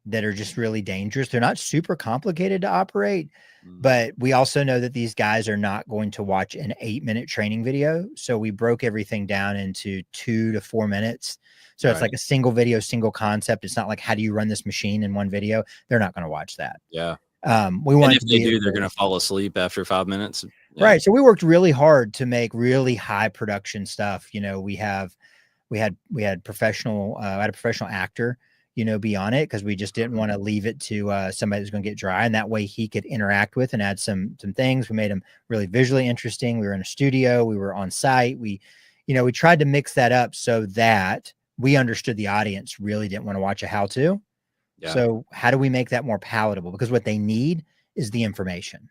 that are just really dangerous. They're not super complicated to operate, Mm. but we also know that these guys are not going to watch an 8-minute training video. So we broke everything down into 2 to 4 minutes. So it's Right. like a single video, single concept. It's not like, how do you run this machine in one video? They're not going to watch that. Yeah. We And want if to they be do, they're able going to, to fall asleep after 5 minutes. Yeah. right. So we worked really hard to make really high production stuff. We had professional, I had a professional actor, be on it, because we just didn't want to leave it to somebody that's going to get dry, and that way he could interact with and add some things. We made him really visually interesting. We were in a studio, we were on site. We tried to mix that up so that we understood the audience really didn't want to watch a how-to. Yeah. So how do we make that more palatable? Because what they need is the information.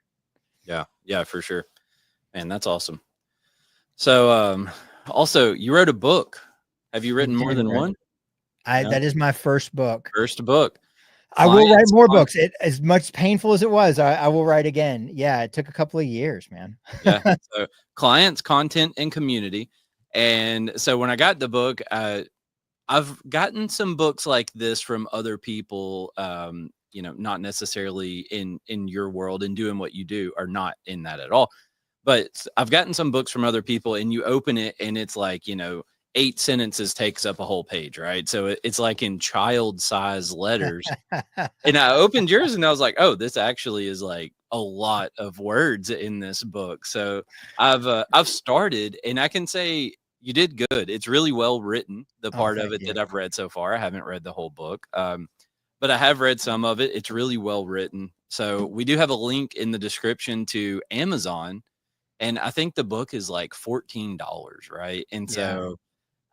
Yeah. Yeah, for sure. Man, that's awesome. So, also, you wrote a book. Have you written more than one? No? That is my first book. First book. I will write Clients, more books. As much painful as it was, I will write again. Yeah, it took a couple of years, man. Yeah. So clients, content, and community. And so when I got the book, I've gotten some books like this from other people, not necessarily in your world and doing what you do, or not in that at all. But I've gotten some books from other people, and you open it and it's like, 8 sentences takes up a whole page, right? So it's like in child size letters. And I opened yours and I was like, oh, this actually is like a lot of words in this book. So I've started, and I can say you did good. It's really well written, the part of it that I've read so far. I haven't read the whole book. But I have read some of it. It's really well written. So we do have a link in the description to Amazon, and I think the book is like $14, right? And so,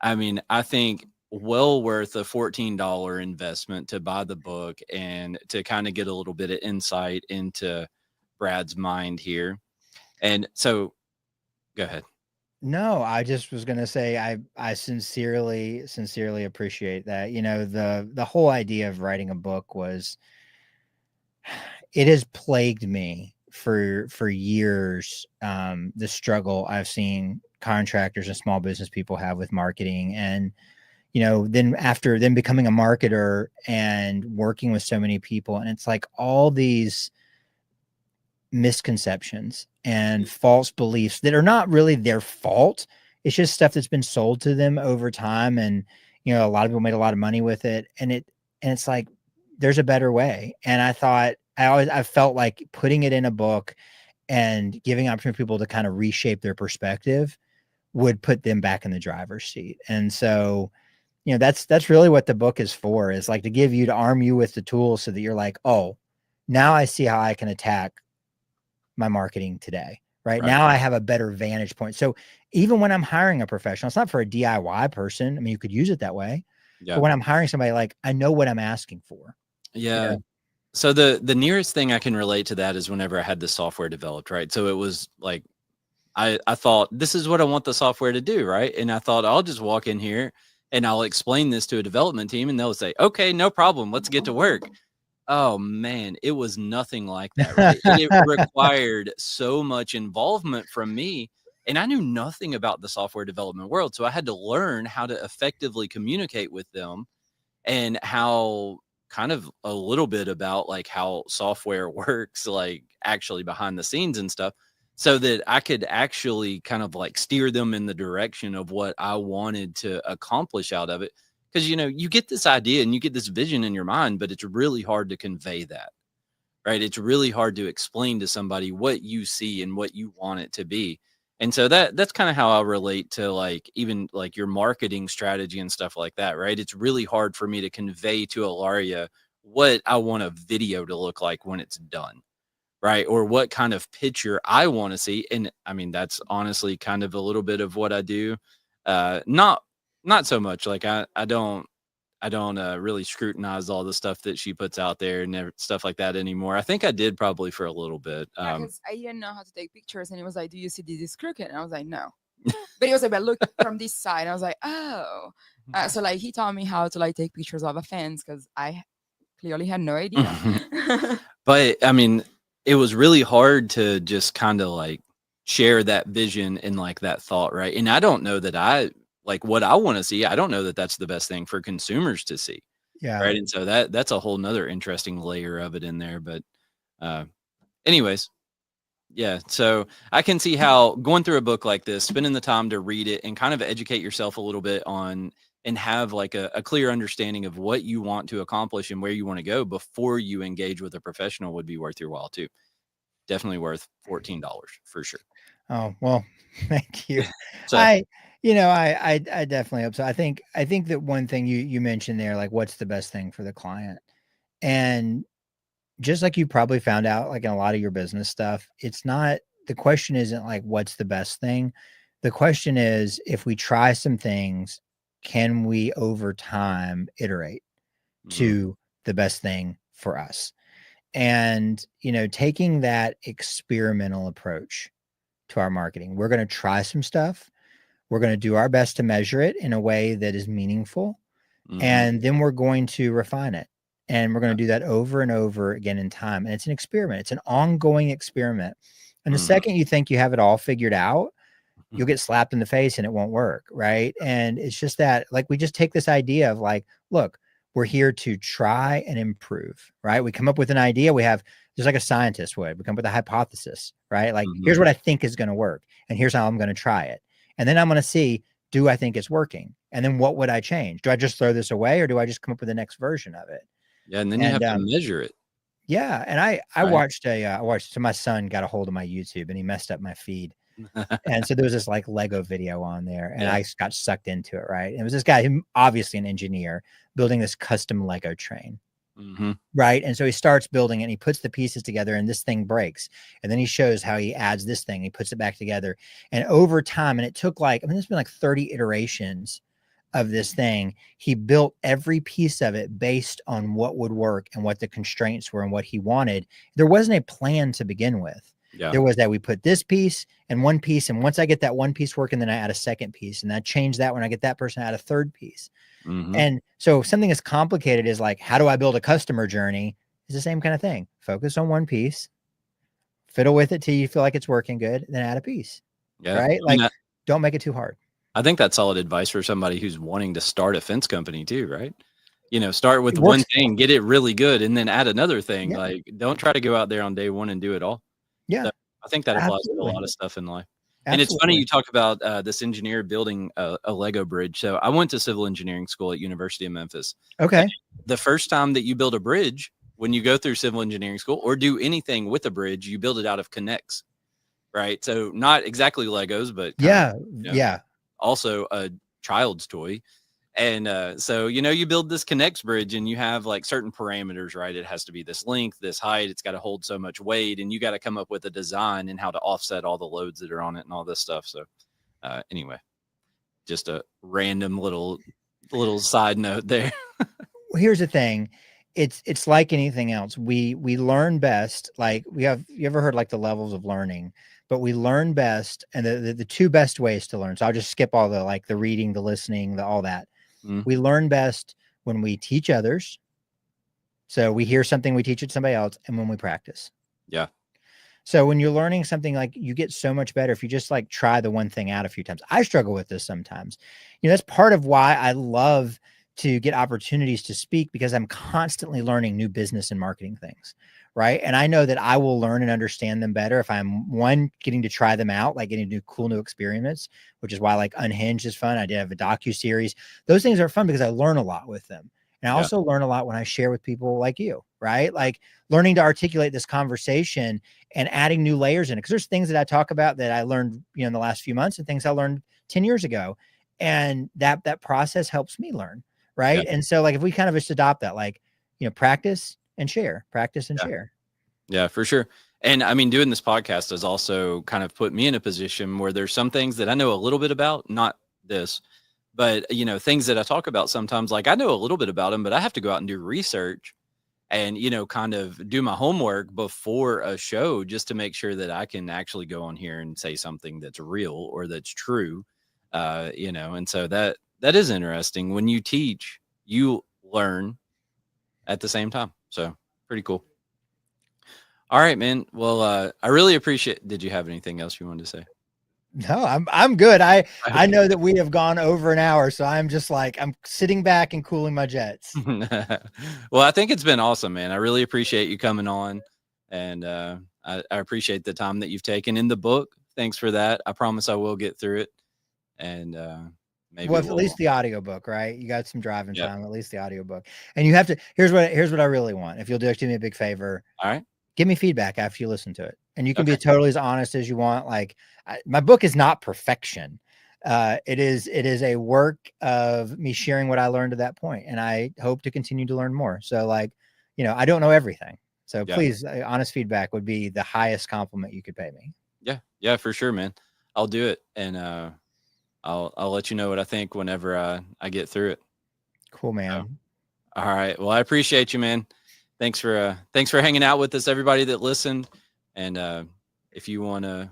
I mean, I think well worth a $14 investment to buy the book and to kind of get a little bit of insight into Brad's mind here. And so, go ahead. No, I just was gonna say I sincerely appreciate that. The whole idea of writing a book was, it has plagued me for years. The struggle I've seen contractors and small business people have with marketing, and then becoming a marketer and working with so many people, and it's like all these misconceptions and false beliefs that are not really their fault. It's just stuff that's been sold to them over time, and a lot of people made a lot of money with it, and it's like, there's a better way. And I felt like putting it in a book and giving opportunity for people to kind of reshape their perspective would put them back in the driver's seat. And so, that's really what the book is for, is like to arm you with the tools so that you're like, oh, now I see how I can attack my marketing today. Right now, I have a better vantage point. So even when I'm hiring a professional, it's not for a DIY person. I mean, you could use it that way. Yeah. But when I'm hiring somebody, like, I know what I'm asking for. Yeah. So the nearest thing I can relate to that is whenever I had the software developed, right? So it was like, I thought, this is what I want the software to do, right? And I thought, I'll just walk in here and I'll explain this to a development team, and they'll say, okay, no problem, let's get to work. Oh man, it was nothing like that, right? And it required so much involvement from me, and I knew nothing about the software development world. So I had to learn how to effectively communicate with them, and how kind of a little bit about like how software works, like actually behind the scenes and stuff, so that I could actually kind of like steer them in the direction of what I wanted to accomplish out of it. Because, you get this idea and you get this vision in your mind, but it's really hard to convey that, right? It's really hard to explain to somebody what you see and what you want it to be. And so that's kind of how I relate to like even like your marketing strategy and stuff like that, right? It's really hard for me to convey to Ilaria what I want a video to look like when it's done, right? Or what kind of picture I want to see. And I mean, that's honestly kind of a little bit of what I do. Not so much. Like I don't really scrutinize all the stuff that she puts out there and stuff like that anymore. I think I did probably for a little bit. Because I didn't know how to take pictures, and it was like, "Do you see this is crooked?" And I was like, "No," but he was like, "But look from this side." And I was like, "Oh," so like he taught me how to like take pictures of a fence, because I clearly had no idea. But I mean, it was really hard to just kind of like share that vision and like that thought, right? And I don't know that like what I want to see, I don't know that that's the best thing for consumers to see. Yeah. Right. And so that's a whole nother interesting layer of it in there. But uh, anyways, yeah. So I can see how going through a book like this, spending the time to read it and kind of educate yourself a little bit on and have like a clear understanding of what you want to accomplish and where you want to go before you engage with a professional would be worth your while too. Definitely worth $14 for sure. Oh, well, thank you. So I, I definitely hope so. I think that one thing you mentioned there, like what's the best thing for the client? And just like you probably found out, like in a lot of your business stuff, it's not, the question isn't like what's the best thing. The question is, if we try some things, can we over time iterate mhm, to the best thing for us? And, taking that experimental approach to our marketing, we're going to try some stuff. We're going to do our best to measure it in a way that is meaningful. mhm, And then we're going to refine it. And we're going to do that over and over again in time. And it's an experiment, it's an ongoing experiment. And the mhm, second you think you have it all figured out, mhm. you'll get slapped in the face and it won't work. Right. And it's just that, like, we just take this idea of like, look, we're here to try and improve. Right. We come up with an idea. We have, just like a scientist would, we come up with a hypothesis. Right. Like, here's Mhm. what I think is going to work. And here's how I'm going to try it. And then I'm going to see, do I think it's working? And then what would I change? Do I just throw this away, or do I just come up with the next version of it? Yeah, and then you And have to measure it, yeah, and I right? watched so my son got a hold of my YouTube and he messed up my feed. And so there was this like Lego video on there, and Yeah. I got sucked into it, right? And it was this guy, who obviously an engineer, building this custom Lego train. Mhm. Right. And so he starts building it and he puts the pieces together and this thing breaks. And then he shows how he adds this thing, he puts it back together. And over time, and it took like, it's been like 30 iterations of this thing. He built every piece of it based on what would work and what the constraints were and what he wanted. There wasn't a plan to begin with. Yeah. There was that we put this piece and one piece. And once I get that one piece working, then I add a second piece. And I change that when I get that person, I add a third piece. Mhm. And so something as complicated as like, how do I build a customer journey, is the same kind of thing. Focus on one piece, fiddle with it till you feel like it's working good, then add a piece, Yeah. right? I mean, Like, don't make it too hard. I think that's solid advice for somebody who's wanting to start a fence company too, right? Start with It one works. thing, get it really good, and then add another thing. Yeah. Like, don't try to go out there on day one and do it all. Yeah. So I think that applies to a Absolutely. lot of stuff in life. And it's funny Absolutely. you talk about this engineer building a Lego bridge. So I went to civil engineering school at University of Memphis. And Okay. the first time that you build a bridge, when you go through civil engineering school or do anything with a bridge, you build it out of connects, right? So not exactly Legos, but kind of, Yeah. you know, Yeah. also a child's toy. And so, you build this connects bridge and you have like certain parameters, right? It has to be this length, this height, it's got to hold so much weight, and you got to come up with a design and how to offset all the loads that are on it and all this stuff. So, anyway, just a random little side note there. Well, here's the thing. It's like anything else. We learn best. Like, you ever heard like the levels of learning? But we learn best, and the two best ways to learn. So I'll just skip all the, like, the reading, the listening, the all that. Mm, We learn best when we teach others. So we hear something, we teach it to somebody else, and when we practice. yeah. So when you're learning something, like, you get so much better if you just like try the one thing out a few times. I struggle with this sometimes. That's part of why I love to get opportunities to speak, because I'm constantly learning new business and marketing things. Right. And I know that I will learn and understand them better if I'm, one, getting to try them out, like getting to do cool new experiments, which is why like Unhinged is fun. I did have a docu-series. Those things are fun because I learn a lot with them. And I Yeah. also learn a lot when I share with people like you, right? Like, learning to articulate this conversation and adding new layers in it. Because there's things that I talk about that I learned, in the last few months, and things I learned 10 years ago. And that process helps me learn. Yeah. Right. And so, like, if we kind of just adopt that, like, practice and share, practice and Yeah. share. Yeah, for sure. And I mean, doing this podcast has also kind of put me in a position where there's some things that I know a little bit about, not this, but things that I talk about sometimes, like I know a little bit about them, but I have to go out and do research and, kind of do my homework before a show just to make sure that I can actually go on here and say something that's real or that's true. And so that is interesting. When you teach, you learn at the same time. So pretty cool. All right, man. Well, I really appreciate. Did you have anything else you wanted to say? No, I'm good. I know that we have gone over an hour, so I'm just like I'm sitting back and cooling my jets. Well, I think it's been awesome, man. I really appreciate you coming on, and I appreciate the time that you've taken in the book. Thanks for that. I promise I will get through it, and maybe Well, at we'll. least the audiobook, right? You got some driving Yep. time, at least the audiobook. And you have to here's what I really want. If you'll do me a big favor, All right. give me feedback after you listen to it. And you can be Okay. totally as honest as you want. Like my book is not perfection. It is a work of me sharing what I learned to that point, and I hope to continue to learn more. So like, I don't know everything. So Yeah. please, honest feedback would be the highest compliment you could pay me. Yeah. Yeah, for sure, man. I'll do it, and I'll let you know what I think whenever I get through it. Cool, So, man. all right. Well, I appreciate you, man. Thanks for hanging out with us, everybody that listened. And if you wanna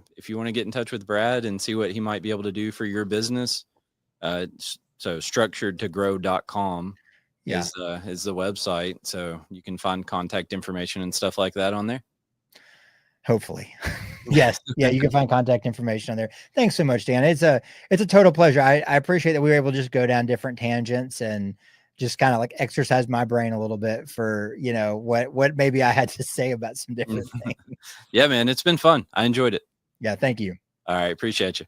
get in touch with Brad and see what he might be able to do for your business, so structuredtogrow.com Yeah. is the website. So you can find contact information and stuff like that on there. Hopefully. Yes. Yeah. You can find contact information on there. Thanks so much, Dan. It's a total pleasure. I appreciate that we were able to just go down different tangents and just kind of like exercise my brain a little bit for, what maybe I had to say about some different things. Yeah, man. It's been fun. I enjoyed it. Yeah. Thank you. All right. Appreciate you.